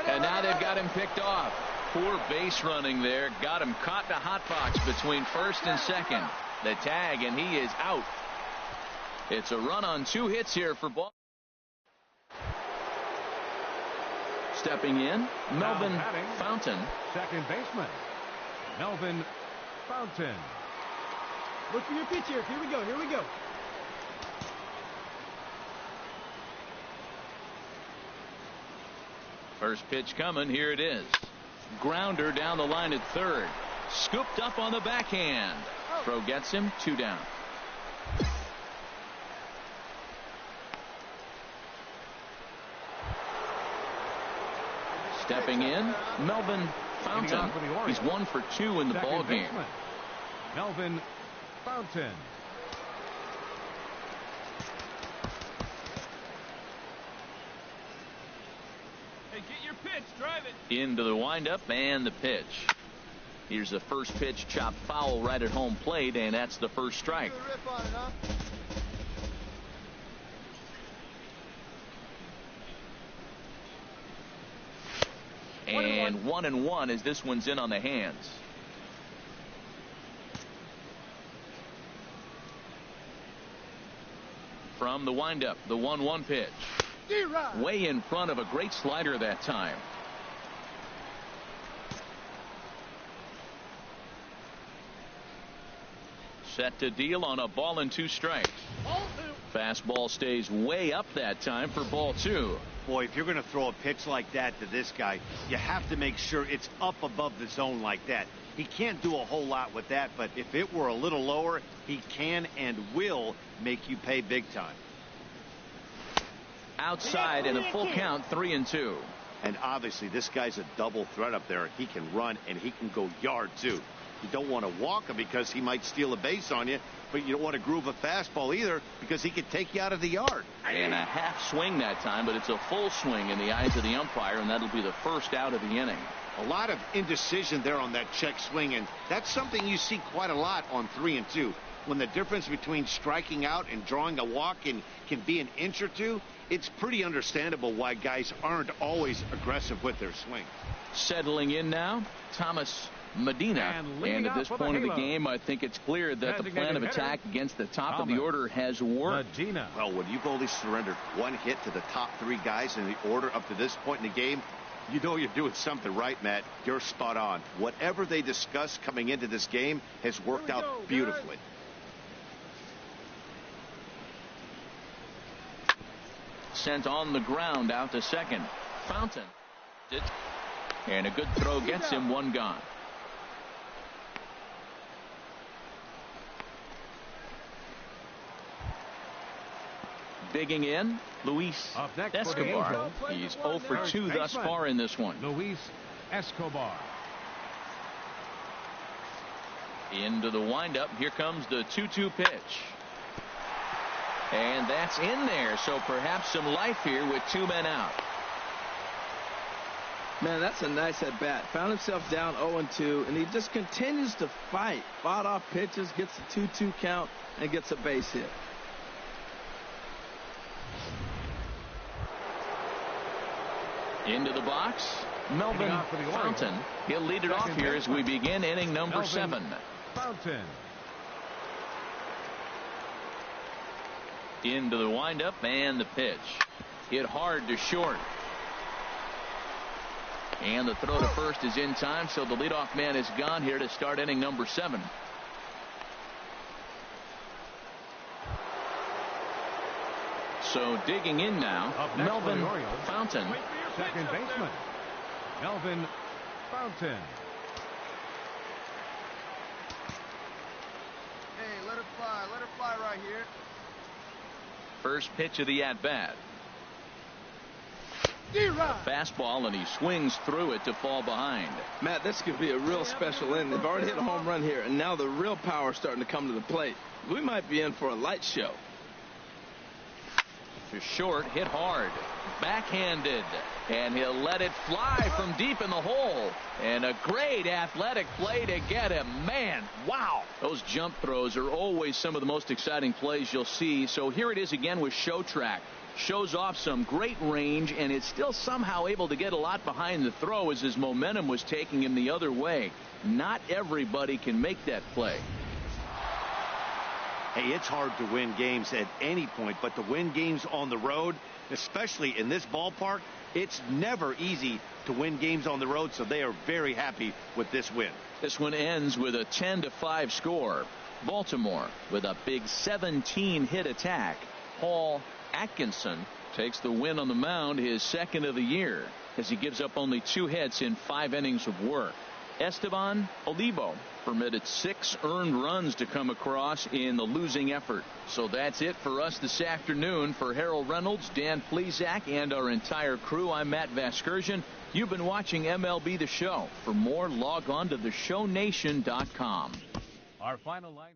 And now they've got him picked off. Poor base running there. Got him caught in a hot box between first and second. The tag, and he is out. It's a run on 2 hits here for Ball. Stepping in, Melvin Fountain. Second baseman, Melvin Fountain. Look for your pitch here. Here we go. Here we go. First pitch coming. Here it is. Grounder down the line at third. Scooped up on the backhand. Throw gets him. 2 down. Stepping in, Melvin Fountain. He's 1 for 2 in the ball game. Melvin Fountain. Hey, get your pitch. Drive it. Into the windup and the pitch. Here's the first pitch, chopped foul right at home plate, and that's the first strike. And 1-1 as this one's in on the hands. From the windup, the 1-1 pitch. Way in front of a great slider that time. Set to deal on a ball and 2 strikes. Fastball stays way up that time for ball 2. Boy, if you're going to throw a pitch like that to this guy, you have to make sure it's up above the zone like that. He can't do a whole lot with that, but if it were a little lower, he can and will make you pay big time. Outside in a full count, 3-2. And obviously this guy's a double threat up there. He can run and he can go yard too. You don't want to walk him because he might steal a base on you, but you don't want to groove a fastball either because he could take you out of the yard. And a half swing that time, but it's a full swing in the eyes of the umpire, and that'll be the first out of the inning. A lot of indecision there on that check swing, and that's something you see quite a lot on 3-2. When the difference between striking out and drawing a walk can be an inch or two, it's pretty understandable why guys aren't always aggressive with their swing. Settling in now, Thomas Medina. And at this point of the game, I think it's clear that the plan of attack against the top of the order has worked. Well, when you've only surrendered 1 hit to the top 3 guys in the order up to this point in the game, you know you're doing something right, Matt. You're spot on. Whatever they discussed coming into this game has worked out beautifully. Sent on the ground out to second. Fountain. And a good throw gets him 1 gone. Digging in, Luis Escobar. He's 0 for 2 thus far in this one. Luis Escobar. Into the windup. Here comes the 2-2 pitch. And that's in there. So perhaps some life here with 2 men out. Man, that's a nice at bat. Found himself down 0-2, and he just continues to fight. Fought off pitches, gets a 2-2 count, and gets a base hit. Into the box, Melvin Fountain. He'll lead it off here as we begin inning number 7. Fountain. Into the windup and the pitch. Hit hard to short. And the throw to first is in time, so the leadoff man is gone here to start inning number 7. So digging in now, Melvin Fountain. Second baseman, Melvin Fountain. Hey, let her fly right here. First pitch of the at-bat. Fastball, and he swings through it to fall behind. Matt, this could be a real special inning. They've already hit a home run here, and now the real power is starting to come to the plate. We might be in for a light show. To short, hit hard, backhanded, and he'll let it fly from deep in the hole. And a great athletic play to get him. Man, wow. Those jump throws are always some of the most exciting plays you'll see. So here it is again with Show Track. Shows off some great range, and it's still somehow able to get a lot behind the throw as his momentum was taking him the other way. Not everybody can make that play. Hey, it's hard to win games at any point, but to win games on the road, especially in this ballpark, it's never easy to win games on the road, so they are very happy with this win. This one ends with a 10-5 score. Baltimore with a big 17-hit attack. Paul Atkinson takes the win on the mound, his second of the year, as he gives up only 2 hits in 5 innings of work. Esteban Olivo permitted 6 earned runs to come across in the losing effort. So that's it for us this afternoon. For Harold Reynolds, Dan Plesac, and our entire crew, I'm Matt Vasgersian. You've been watching MLB The Show. For more, log on to theshownation.com. Our final line.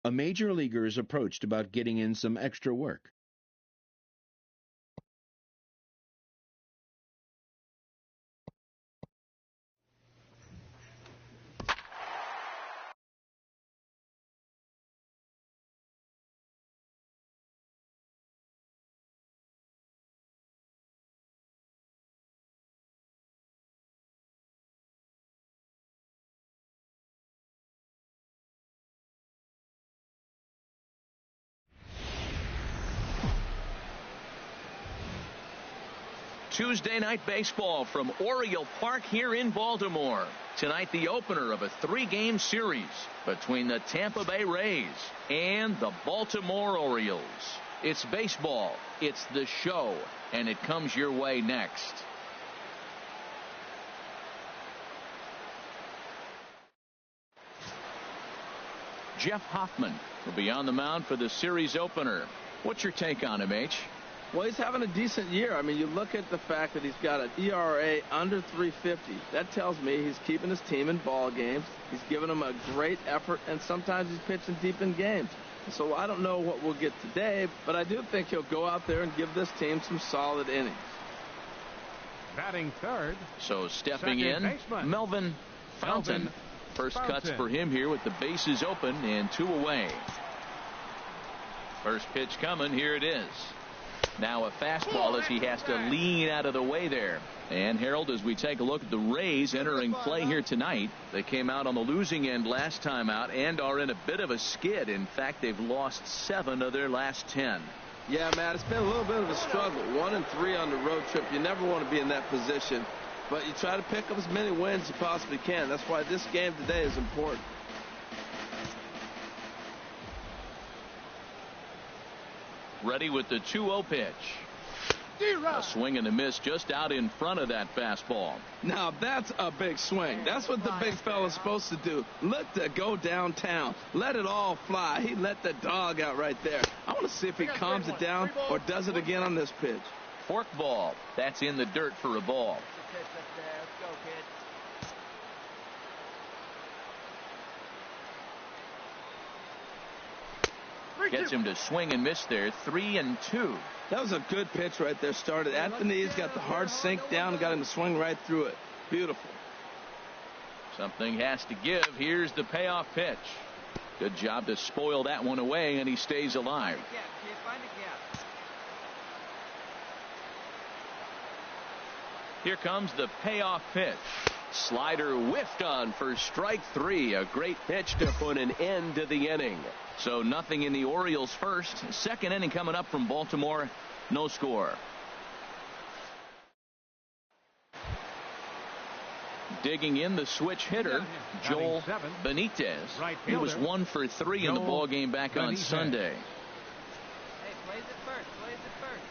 A major leaguer is approached about getting in some extra work. Tuesday night baseball from Oriole Park here in Baltimore. Tonight, the opener of a 3-game series between the Tampa Bay Rays and the Baltimore Orioles. It's baseball, it's the show, and it comes your way next. Jeff Hoffman will be on the mound for the series opener. What's your take on him, H? Well, he's having a decent year. I mean, you look at the fact that he's got an ERA under 350. That tells me he's keeping his team in ball games. He's giving them a great effort, and sometimes he's pitching deep in games. So I don't know what we'll get today, but I do think he'll go out there and give this team some solid innings. Batting third. So stepping in, baseman, Melvin Fountain. First cuts for him here with the bases open and 2 away. First pitch coming. Here it is. Now a fastball as he has to lean out of the way there. And Harold, as we take a look at the Rays entering play here tonight, they came out on the losing end last time out and are in a bit of a skid. In fact, they've lost 7 of their last 10. Yeah, Matt, it's been a little bit of a struggle. 1-3 on the road trip. You never want to be in that position, but you try to pick up as many wins as you possibly can. That's why this game today is important. Ready with the 2-0 pitch. A swing and a miss just out in front of that fastball. Now that's a big swing. That's what the big fella's supposed to do. Let that go downtown. Let it all fly. He let the dog out right there. I want to see if he calms it down or does it again on this pitch. Fork ball. That's in the dirt for a ball. Let's go, kid. Gets him to swing and miss there. 3-2. That was a good pitch right there. Started at the knees, got the hard sink down, and got him to swing right through it. Beautiful. Something has to give. Here's the payoff pitch. Good job to spoil that one away, and he stays alive. Here comes the payoff pitch. Slider whiffed on for strike 3. A great pitch to put an end to the inning. So nothing in the Orioles' first. Second inning coming up from Baltimore. No score. Digging in the switch hitter, Joel Benitez. He was 1 for 3 in the ball game back on Sunday. Hey, plays it first. Plays it first.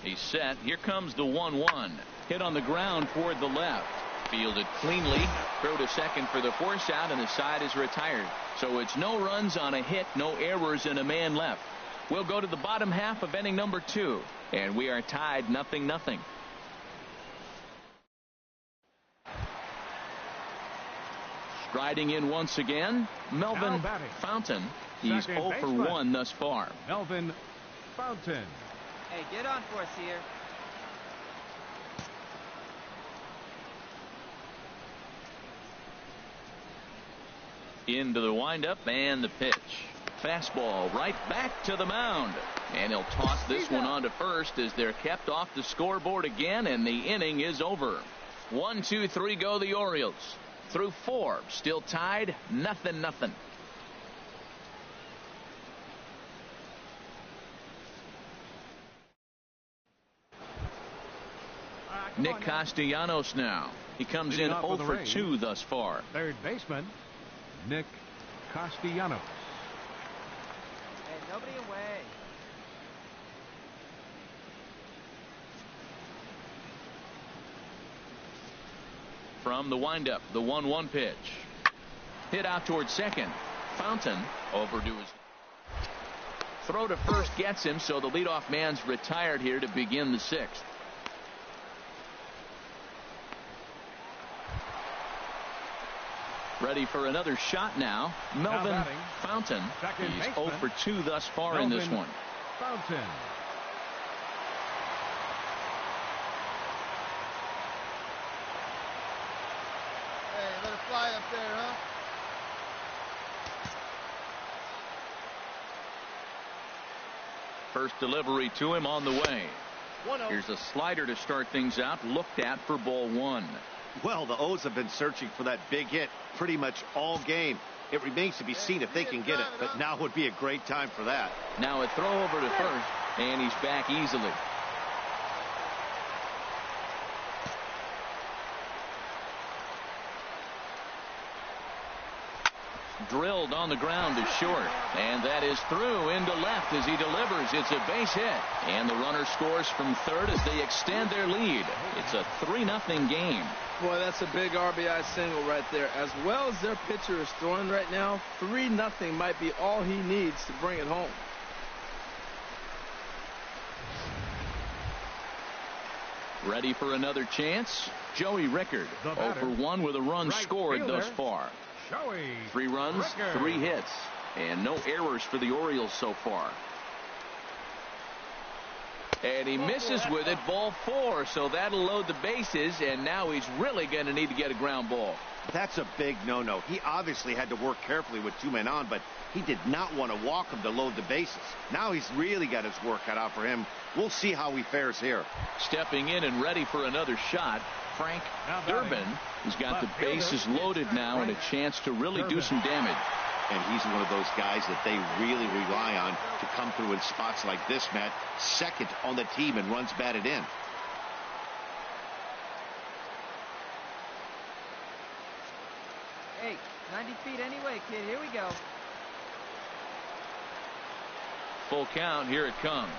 He's set. Here comes the 1-1. Hit on the ground toward the left. Fielded cleanly. Throw to second for the force out, and the side is retired. So it's no runs on a hit, no errors, and a man left. We'll go to the bottom half of inning number 2, and we are tied 0-0. Striding in once again, Melvin Fountain. He's 0 for 1 thus far. Melvin Fountain. Hey, get on for us here. Into the windup and the pitch. Fastball right back to the mound. And he'll toss this one on to first as they're kept off the scoreboard again, and the inning is over. 1, 2, 3 go the Orioles. Through 4, still tied, 0-0. Nick Castellanos now. He comes in 0 for 2 thus far. Third baseman, Nick Castellanos. Hey, nobody away. From the windup, the 1-1 pitch. Hit out towards second. Fountain over to his throw to first gets him, so the leadoff man's retired here to begin the 6th. Ready for another shot now. Melvin Fountain. He's 0 for 2 thus far in this one. Fountain. Hey, let it fly up there, huh? First delivery to him on the way. Here's a slider to start things out. Looked at for ball 1. Well, the O's have been searching for that big hit pretty much all game. It remains to be seen if they can get it, but now would be a great time for that. Now a throw over to first, and he's back easily. Drilled on the ground to short, and that is through into left as he delivers. It's a base hit, and the runner scores from third as they extend their lead. It's a 3-0 game. Boy, that's a big RBI single right there. As well as their pitcher is throwing right now, 3-0 might be all he needs to bring it home. Ready for another chance? Joey Rickard, 0 for 1 with a run scored thus far. 3 runs, 3 hits, and no errors for the Orioles so far. And he misses with it, ball 4, so that'll load the bases, and now he's really going to need to get a ground ball. That's a big no-no. He obviously had to work carefully with 2 men on, but he did not want to walk him to load the bases. Now he's really got his work cut out for him. We'll see how he fares here. Stepping in and ready for another shot, Frank Durbin. He's got the bases loaded now and a chance to really do some damage. And he's one of those guys that they really rely on to come through in spots like this, Matt. Second on the team and runs batted in. Hey, 90 feet anyway, kid. Here we go. Full count. Here it comes.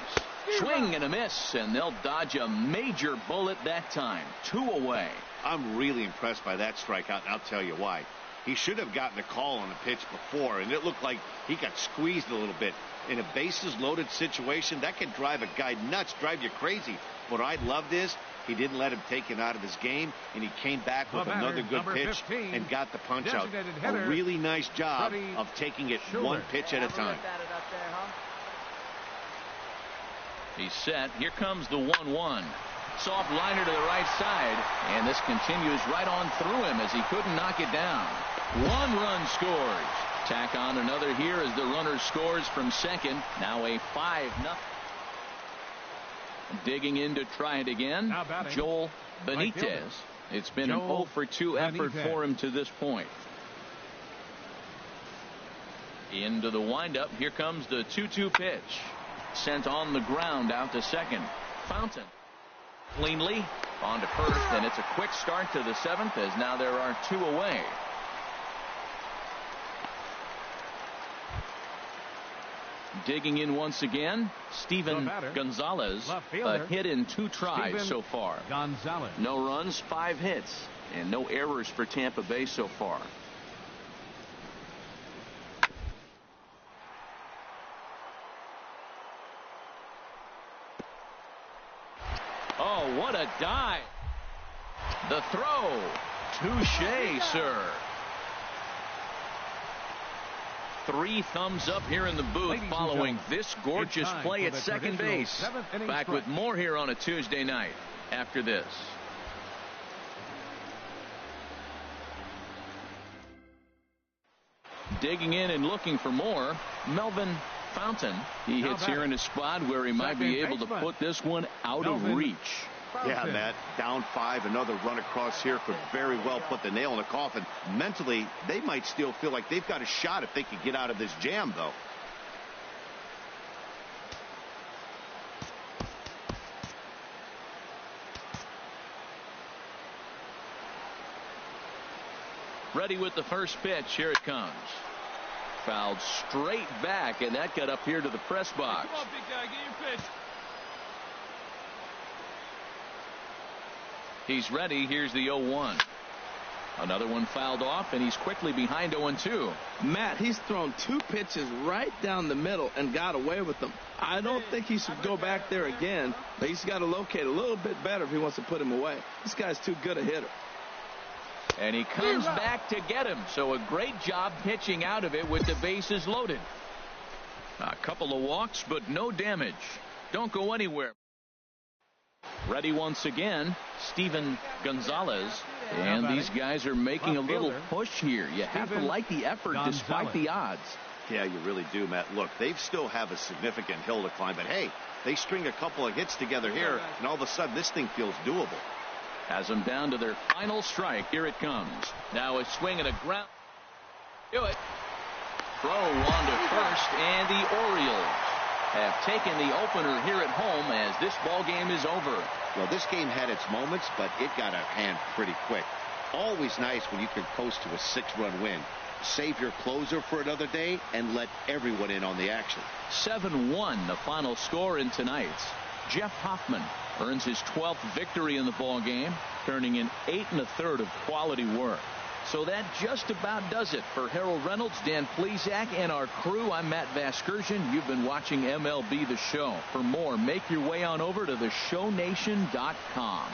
Swing and a miss, and they'll dodge a major bullet that time. 2 away. I'm really impressed by that strikeout, and I'll tell you why. He should have gotten a call on the pitch before, and it looked like he got squeezed a little bit. In a bases-loaded situation, that can drive a guy nuts, drive you crazy. What I loved is he didn't let him take it out of his game, and he came back with another good pitch and got the punch out. A really nice job of taking it one pitch at a time. He's set. Here comes the 1-1. Soft liner to the right side, and this continues right on through him as he couldn't knock it down. 1 run scores. Tack on another here as the runner scores from second. Now a 5-0. Digging in to try it again, Joel Benitez. It's been an 0 for 2 effort for him to this point. Into the windup. Here comes the 2-2 pitch. Sent on the ground out to second. Fountain. Cleanly on to first, and it's a quick start to the 7th as now there are 2 away. Digging in once again, Steven Gonzalez. A hit in 2 tries so far. Gonzalez. No runs, 5 hits, and no errors for Tampa Bay so far. Oh, what a dive. The throw. Touché, sir. 3 thumbs up here in the booth following this gorgeous play at second base. Back with more here on a Tuesday night after this. Digging in and looking for more, Melvin Fountain. He hits here in a spot where he might be able to put this one out of reach. Yeah, Matt, down 5, another run across here could very well put the nail in the coffin. Mentally, they might still feel like they've got a shot if they could get out of this jam, though. Ready with the first pitch. Here it comes. Fouled straight back, and that got up here to the press box. Come on, big guy, get your pitch. He's ready. Here's the 0-1. Another one fouled off, and he's quickly behind 0-2. Matt, he's thrown 2 pitches right down the middle and got away with them. I don't think he should go back there again, but he's got to locate a little bit better if he wants to put him away. This guy's too good a hitter. And he comes back to get him. So a great job pitching out of it with the bases loaded. A couple of walks, but no damage. Don't go anywhere. Ready once again, Steven Gonzalez. And these guys are making a little push here. You have to like the effort despite the odds. Yeah, you really do, Matt. Look, they still have a significant hill to climb, but hey, they string a couple of hits together here, and all of a sudden this thing feels doable. Has them down to their final strike. Here it comes. Now a swing and a ground. Do it. Throw on to first, and the Orioles have taken the opener here at home as this ball game is over. Well, this game had its moments, but it got out of hand pretty quick. Always nice when you can coast to a 6-run win. Save your closer for another day and let everyone in on the action. 7-1 the final score in tonight's. Jeff Hoffman earns his 12th victory in the ball game, turning in 8 1/3 of quality work. So that just about does it for Harold Reynolds, Dan Plesac, and our crew. I'm Matt Vasgersian. You've been watching MLB The Show. For more, make your way on over to theshownation.com.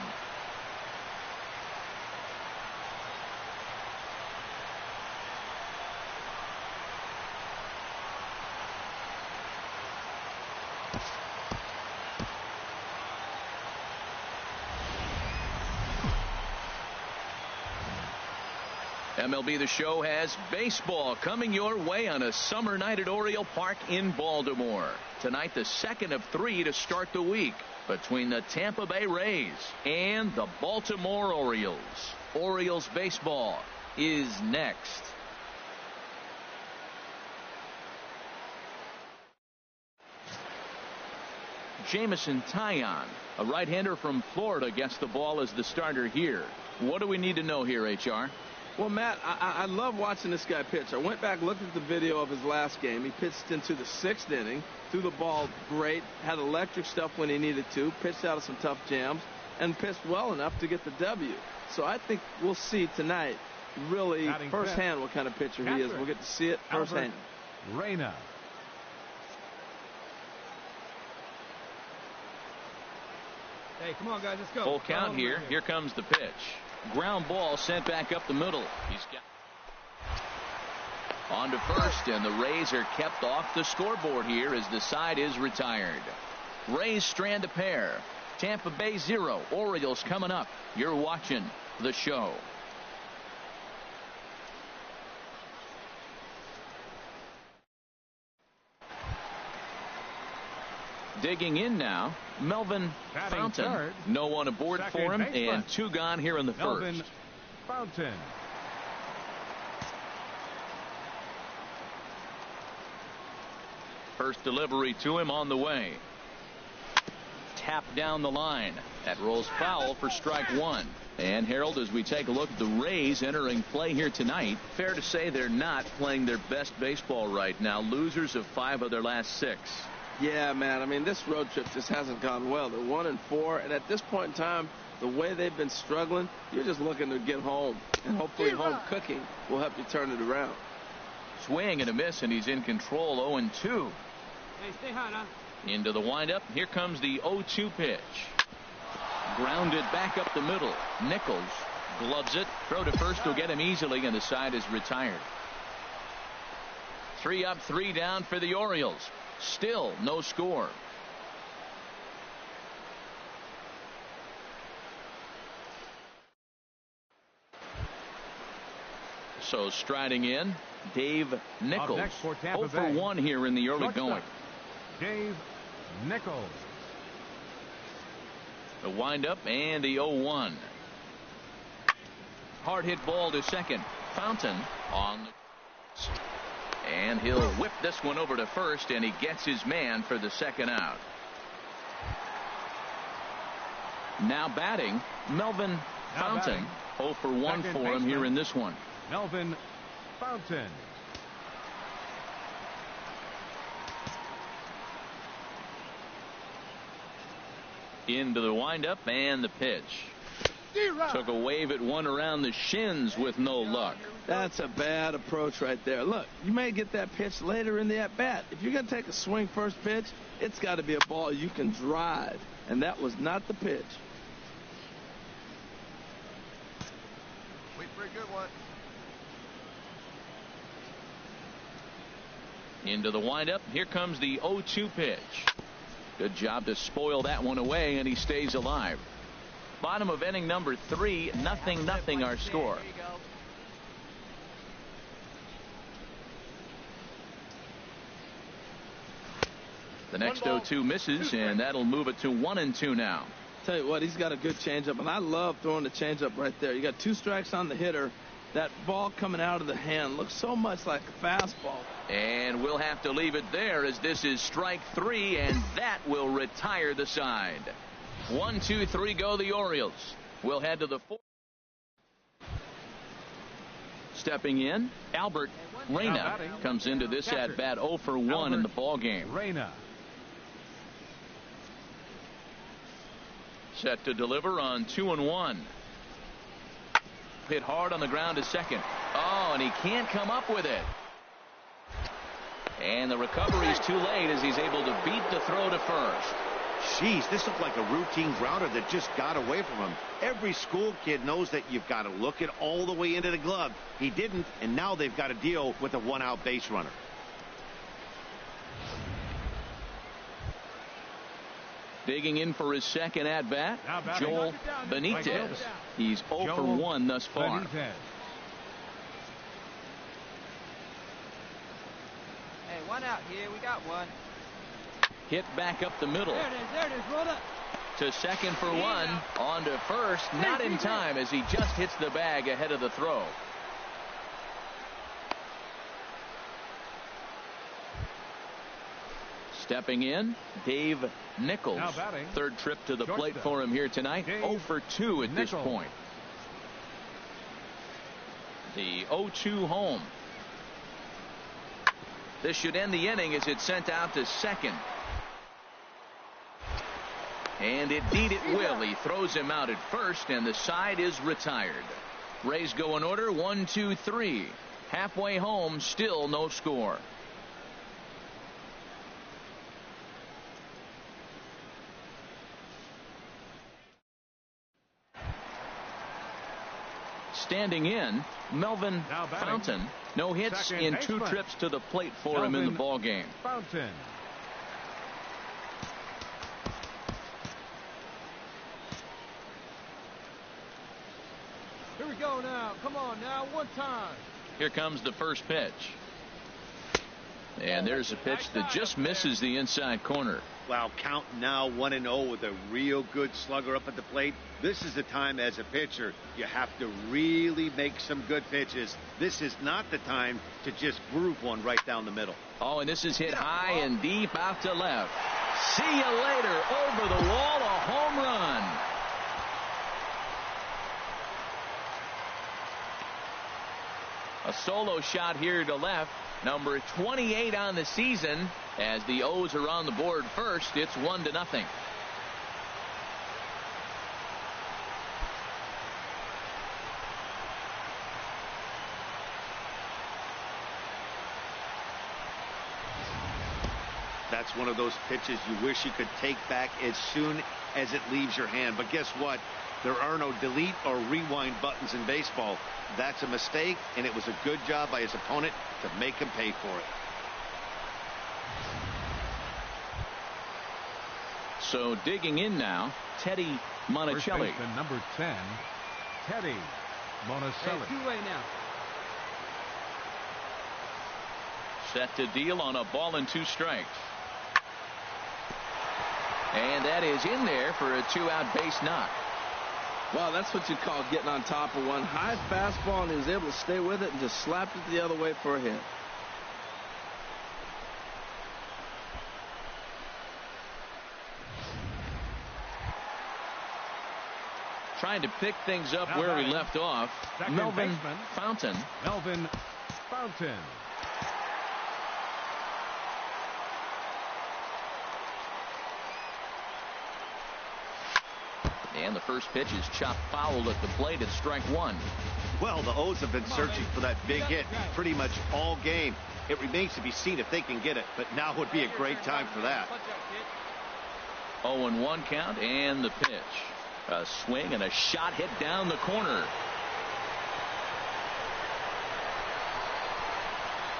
MLB The Show has baseball coming your way on a summer night at Oriole Park in Baltimore. Tonight, the second of 3 to start the week between the Tampa Bay Rays and the Baltimore Orioles. Orioles baseball is next. Jameson Taillon, a right-hander from Florida, gets the ball as the starter here. What do we need to know here, HR? Well, Matt, I love watching this guy pitch. I went back, looked at the video of his last game. He pitched into the 6th inning, threw the ball great, had electric stuff when he needed to, pitched out of some tough jams, and pitched well enough to get the W. So I think we'll see tonight really firsthand what kind of pitcher he is. We'll get to see it firsthand. Reyna. Hey, come on, guys, let's go. Full count here. Here comes the pitch. Ground ball sent back up the middle. He's got on to first, and the Rays are kept off the scoreboard here as the side is retired. Rays strand a pair. Tampa Bay 0. Orioles coming up. You're watching The Show. Digging in now, Melvin Fountain. Third. No one aboard for him, and 2 gone here in the Melvin first. Fountain. First delivery to him on the way. Tap down the line. That rolls foul for strike 1. And Harold, as we take a look at the Rays entering play here tonight, fair to say they're not playing their best baseball right now. Losers of 5 of their last 6. Yeah, man. I mean, this road trip just hasn't gone well. They're 1-4, and at this point in time, the way they've been struggling, you're just looking to get home, and hopefully home cooking will help you turn it around. Swing and a miss, and he's in control. 0-2. Hey, stay hot, huh? Into the windup. Here comes the 0-2 pitch. Grounded back up the middle. Nichols gloves it. Throw to first will get him easily, and the side is retired. 3 up, 3 down for the Orioles. Still no score. So striding in, Dave Nichols. 0 for 1 here in the early going. Dave Nichols. The windup and the 0-1. Hard hit ball to second. Fountain on the. And he'll whip this one over to first, and he gets his man for the second out. Now batting, Melvin Fountain. 0 for 1 for him here in this one. Melvin Fountain. Into the windup and the pitch. Took a wave at one around the shins with no luck. That's a bad approach right there. Look, you may get that pitch later in the at-bat. If you're going to take a swing first pitch, it's got to be a ball you can drive. And that was not the pitch. Wait for a good one. Into the windup. Here comes the 0-2 pitch. Good job to spoil that one away, and he stays alive. Bottom of inning number 3, 0-0 our score. Here you go. The next 0-2 misses, and that'll move it to 1-2 now. Tell you what, he's got a good changeup, and I love throwing the changeup right there. You got 2 strikes on the hitter. That ball coming out of the hand looks so much like a fastball. And we'll have to leave it there, as this is strike 3, and that will retire the side. 1, 2, 3 go the Orioles. We'll head to the 4th. Stepping in, Albert Reyna comes into this at bat 0 for 1 in the ball game. Reyna. Set to deliver on 2-1. Hit hard on the ground to second. Oh, and he can't come up with it. And the recovery is too late, as he's able to beat the throw to first. Jeez, this looked like a routine grounder that just got away from him. Every school kid knows that you've got to look it all the way into the glove. He didn't, and now they've got to deal with a 1-out base runner. Digging in for his second at-bat, Joel Benitez. He's 0 for 1 thus far. Hey, 1 out here. We got 1. Hit back up the middle. There it is, roll up. To second for 1. On to first, not in time, as he just hits the bag ahead of the throw. Stepping in, Dave Nichols. Third trip to the plate for him here tonight. 0 for 2 at this point. The 0-2 home. This should end the inning as it's sent out to second. And indeed it will. He throws him out at first, and the side is retired. Rays go in order, 1, 2, 3. Halfway home, still no score. Standing in, Melvin Fountain. No hits in 2 trips to the plate for him in the ball game. Fountain. Here we go now. Come on now, one time. Here comes the first pitch. And there's a pitch that just misses the inside corner. Wow, count now 1-0 with a real good slugger up at the plate. This is the time as a pitcher you have to really make some good pitches. This is not the time to just groove one right down the middle. Oh, and this is hit high and deep out to left. See you later. Over the wall, a home run. A solo shot here to left. Number 28 on the season. As the O's are on the board first, it's 1-0. That's one of those pitches you wish you could take back as soon as it leaves your hand. But guess what? There are no delete or rewind buttons in baseball. That's a mistake, and it was a good job by his opponent to make him pay for it. So digging in now, Teddy Monticelli. Number 10, Teddy Monticelli. Hey, two-way now. Set to deal on a ball and 2 strikes. And that is in there for a 2-out base knock. Well, that's what you call getting on top of one. High fastball, and he was able to stay with it and just slapped it the other way for a hit. Trying to pick things up where he left off. Melvin Fountain. Melvin Fountain. And the first pitch is chopped foul at the plate at strike 1. Well, the O's have been searching for that big hit pretty much all game. It remains to be seen if they can get it, but now would be a great time for that. 0-1 count, and the pitch. A swing and a shot hit down the corner.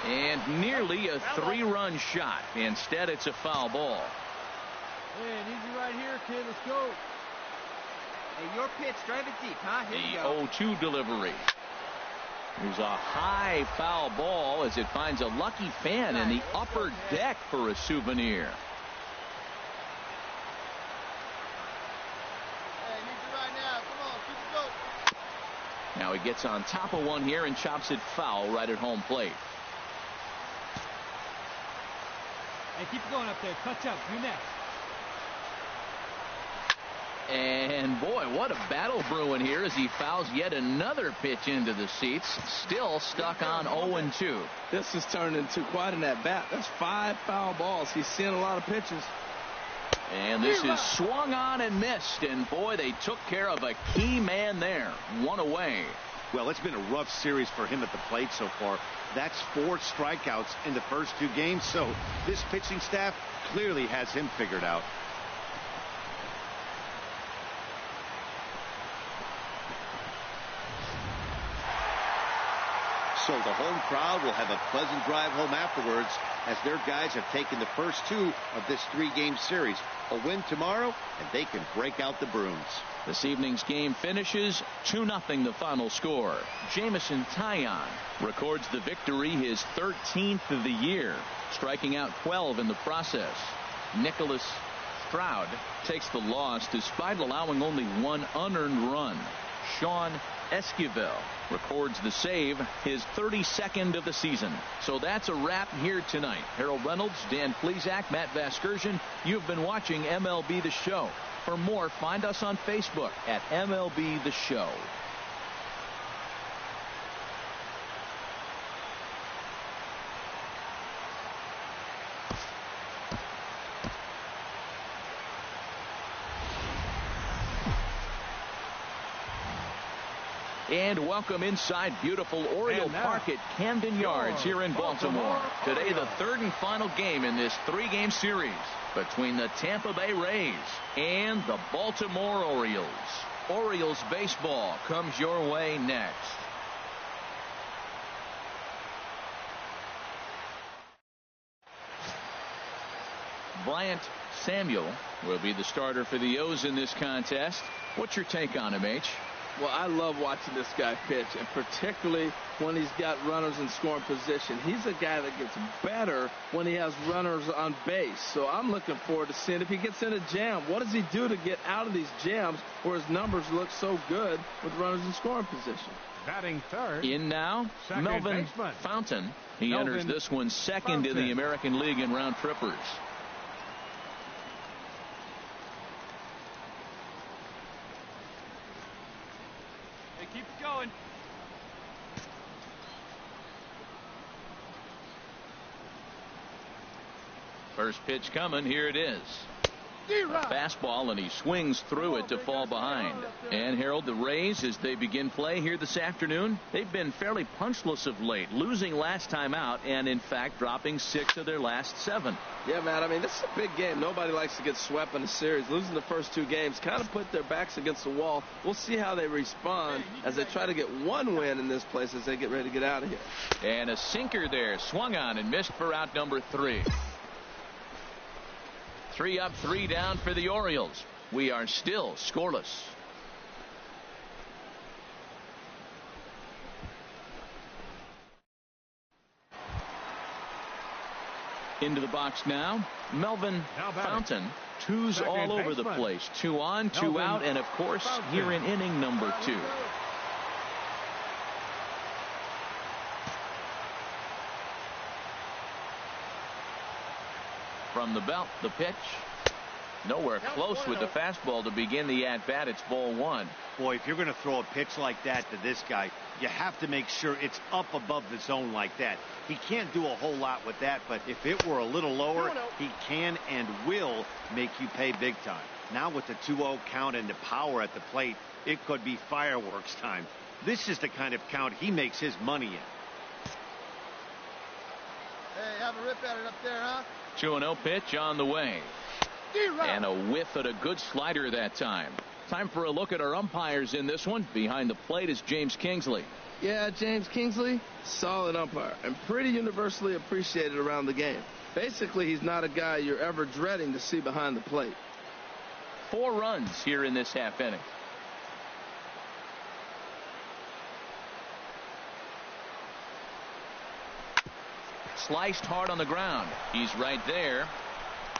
And nearly a 3-run shot. Instead, it's a foul ball. Hey, easy right here, kid. Let's go. Hey, your pitch. Drive it deep, huh? Here you The go. 0-2 delivery. Here's a high foul ball as it finds a lucky fan in the upper deck for a souvenir. Hey, easy right now. Come on, keep it going. Now he gets on top of one here and chops it foul right at home plate. Hey, keep it going up there. Touch up. You next. And boy, what a battle brewing here as he fouls yet another pitch into the seats. Still stuck on 0-2. This has turned into quite an at-bat. That's 5 foul balls. He's seeing a lot of pitches. And this is swung on and missed. And boy, they took care of a key man there. 1 away. Well, it's been a rough series for him at the plate so far. That's 4 strikeouts in the first 2 games. So this pitching staff clearly has him figured out. So the home crowd will have a pleasant drive home afterwards as their guys have taken the first 2 of this 3-game series. A win tomorrow, and they can break out the brooms. This evening's game finishes 2-0 the final score. Jamison Taillon records the victory, his 13th of the year, striking out 12 in the process. Nicholas Stroud takes the loss despite allowing only 1 unearned run. Sean Esquivel records the save, his 32nd of the season. So that's a wrap here tonight. Harold Reynolds, Dan Plesac, Matt Vasgersian. You've been watching MLB The Show. For more, find us on Facebook at MLB The Show. And welcome inside beautiful Oriole Park at Camden Yards here in Baltimore. Today, the 3rd and final game in this 3-game series between the Tampa Bay Rays and the Baltimore Orioles. Orioles baseball comes your way next. Bryant Samuel will be the starter for the O's in this contest. What's your take on him, H? Well, I love watching this guy pitch, and particularly when he's got runners in scoring position. He's a guy that gets better when he has runners on base. So I'm looking forward to seeing if he gets in a jam. What does he do to get out of these jams where his numbers look so good with runners in scoring position? Batting third. In now, Melvin Fountain. He enters this one second in the American League in round trippers. Keep it going. First pitch coming. Here it is. A fastball, and he swings through it to fall behind. And Harold, the Rays, as they begin play here this afternoon, they've been fairly punchless of late, losing last time out and, in fact, dropping 6 of their last 7. Yeah, man, I mean, this is a big game. Nobody likes to get swept in a series. Losing the first 2 games kind of put their backs against the wall. We'll see how they respond as they try to get 1 win in this place as they get ready to get out of here. And a sinker there, swung on and missed for out number 3. 3 up, 3 down for the Orioles. We are still scoreless. Into the box now, Melvin Fountain. 2s all over the place. 2 on, 2 out, and of course, here in inning number 2. From the belt, the pitch. Nowhere close with the fastball to begin the at-bat. It's ball 1. Boy, if you're going to throw a pitch like that to this guy, you have to make sure it's up above the zone like that. He can't do a whole lot with that, but if it were a little lower, he can and will make you pay big time. Now with the 2-0 count and the power at the plate, it could be fireworks time. This is the kind of count he makes his money in. Hey, have a rip at it up there, huh? 2-0 pitch on the way. And a whiff at a good slider that time. Time for a look at our umpires in this one. Behind the plate is James Kingsley. Yeah, James Kingsley, solid umpire and pretty universally appreciated around the game. Basically, he's not a guy you're ever dreading to see behind the plate. 4 runs here in this half inning. Sliced hard on the ground. He's right there.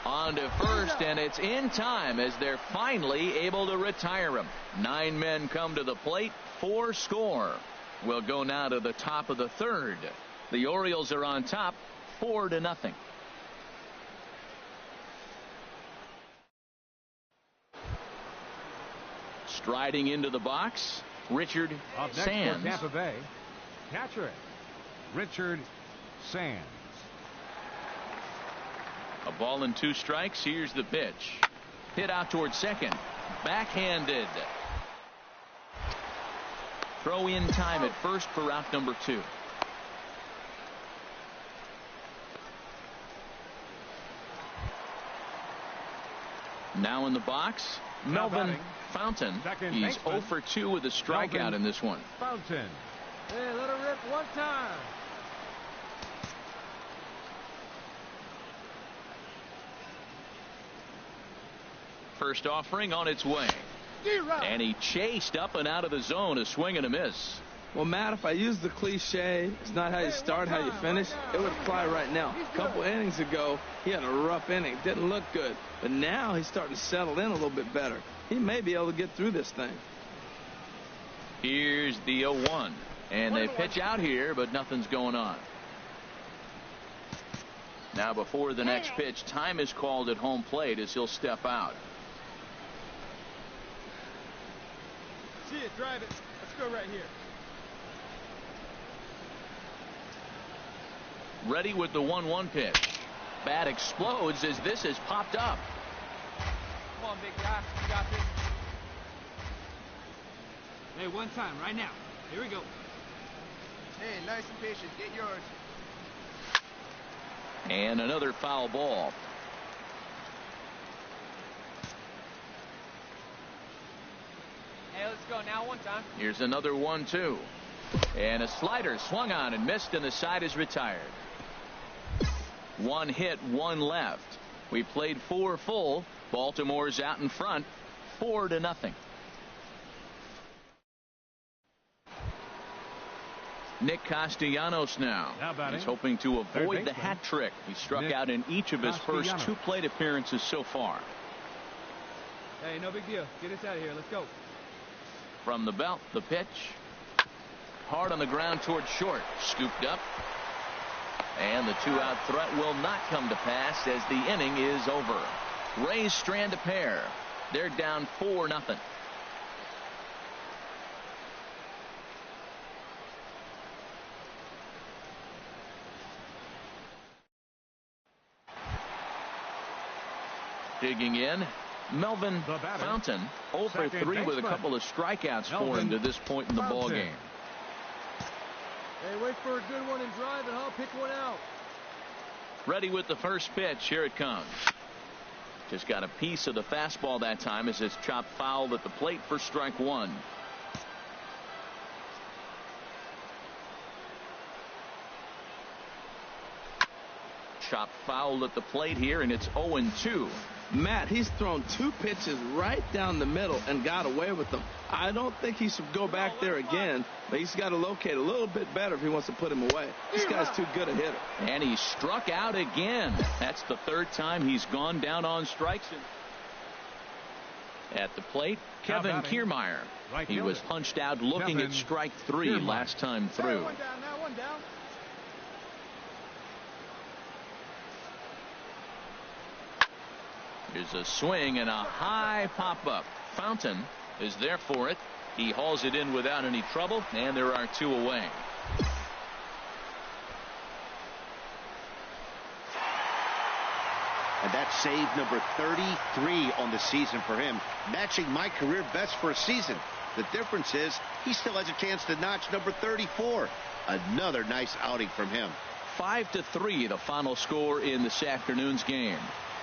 On to first, and it's in time as they're finally able to retire him. 9 men come to the plate, 4 score. We'll go now to the top of the 3rd. The Orioles are on top, 4-0. Striding into the box, Richard Up next Sands. for Tampa Bay, catcher Richard Sands. A ball and 2 strikes. Here's the pitch. Hit out towards second. Backhanded. Throw in time at first for out number 2. Now in the box, Melvin Fountain. He's 0 for 2 with a strikeout in this one. Fountain. Hey, let her rip one time. First offering on its way. And he chased up and out of the zone, a swing and a miss. Well, Matt, if I use the cliche, it's not how you start, how you finish, it would apply right now. A couple innings ago, he had a rough inning. Didn't look good. But now he's starting to settle in a little bit better. He may be able to get through this thing. Here's the 0-1. And they pitch out here, but nothing's going on. Now before the next pitch, time is called at home plate as he'll step out. See it, drive it. Let's go right here. Ready with the 1-1 pitch. Bat explodes as this has popped up. Come on, big guy. You got this. Hey, one time, right now. Here we go. Hey, nice and patient. Get yours. And another foul ball. Hey, let's go now one time. Here's another 1-2. And a slider swung on and missed, and the side is retired. 1 hit, 1 left. We played 4 full. Baltimore's out in front, 4-0. Nick Castellanos now. He's hoping to avoid the hat trick. He struck out in each of his first 2 plate appearances so far. Hey, no big deal. Get us out of here. Let's go. From the belt, the pitch. Hard on the ground towards short. Scooped up. And the 2-out threat will not come to pass as the inning is over. Rays strand a pair. They're down 4-0. Digging in, Melvin Fountain, 0 for 3 with a couple of strikeouts for him to this point in the ball game. Hey, wait for a good one and drive, and I'll pick one out. Ready with the first pitch. Here it comes. Just got a piece of the fastball that time as it's chopped foul at the plate for strike 1. Chopped foul at the plate here, and it's 0-2. Matt, he's thrown 2 pitches right down the middle and got away with them. I don't think he should go back there again, but he's got to locate a little bit better if he wants to put him away. This guy's too good a hitter. And he struck out again. That's the 3rd time he's gone down on strikes. At the plate, Kevin Kiermaier. He was punched out looking at strike 3 last time through. One down now, one down. Here's a swing and a high pop-up. Fountain is there for it. He hauls it in without any trouble, and there are 2 away. And that's save number 33 on the season for him, matching my career best for a season. The difference is he still has a chance to notch number 34. Another nice outing from him. 5-3 the final score in this afternoon's game.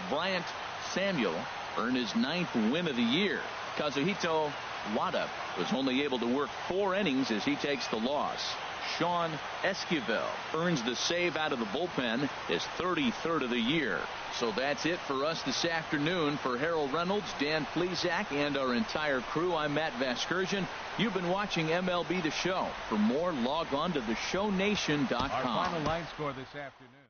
Bryant Samuel earned his 9th win of the year. Kazuhito Wada was only able to work 4 innings as he takes the loss. Sean Esquivel earns the save out of the bullpen, his 33rd of the year. So that's it for us this afternoon. For Harold Reynolds, Dan Plesac, and our entire crew, I'm Matt Vasgersian. You've been watching MLB The Show. For more, log on to theshownation.com. Our final line score this afternoon.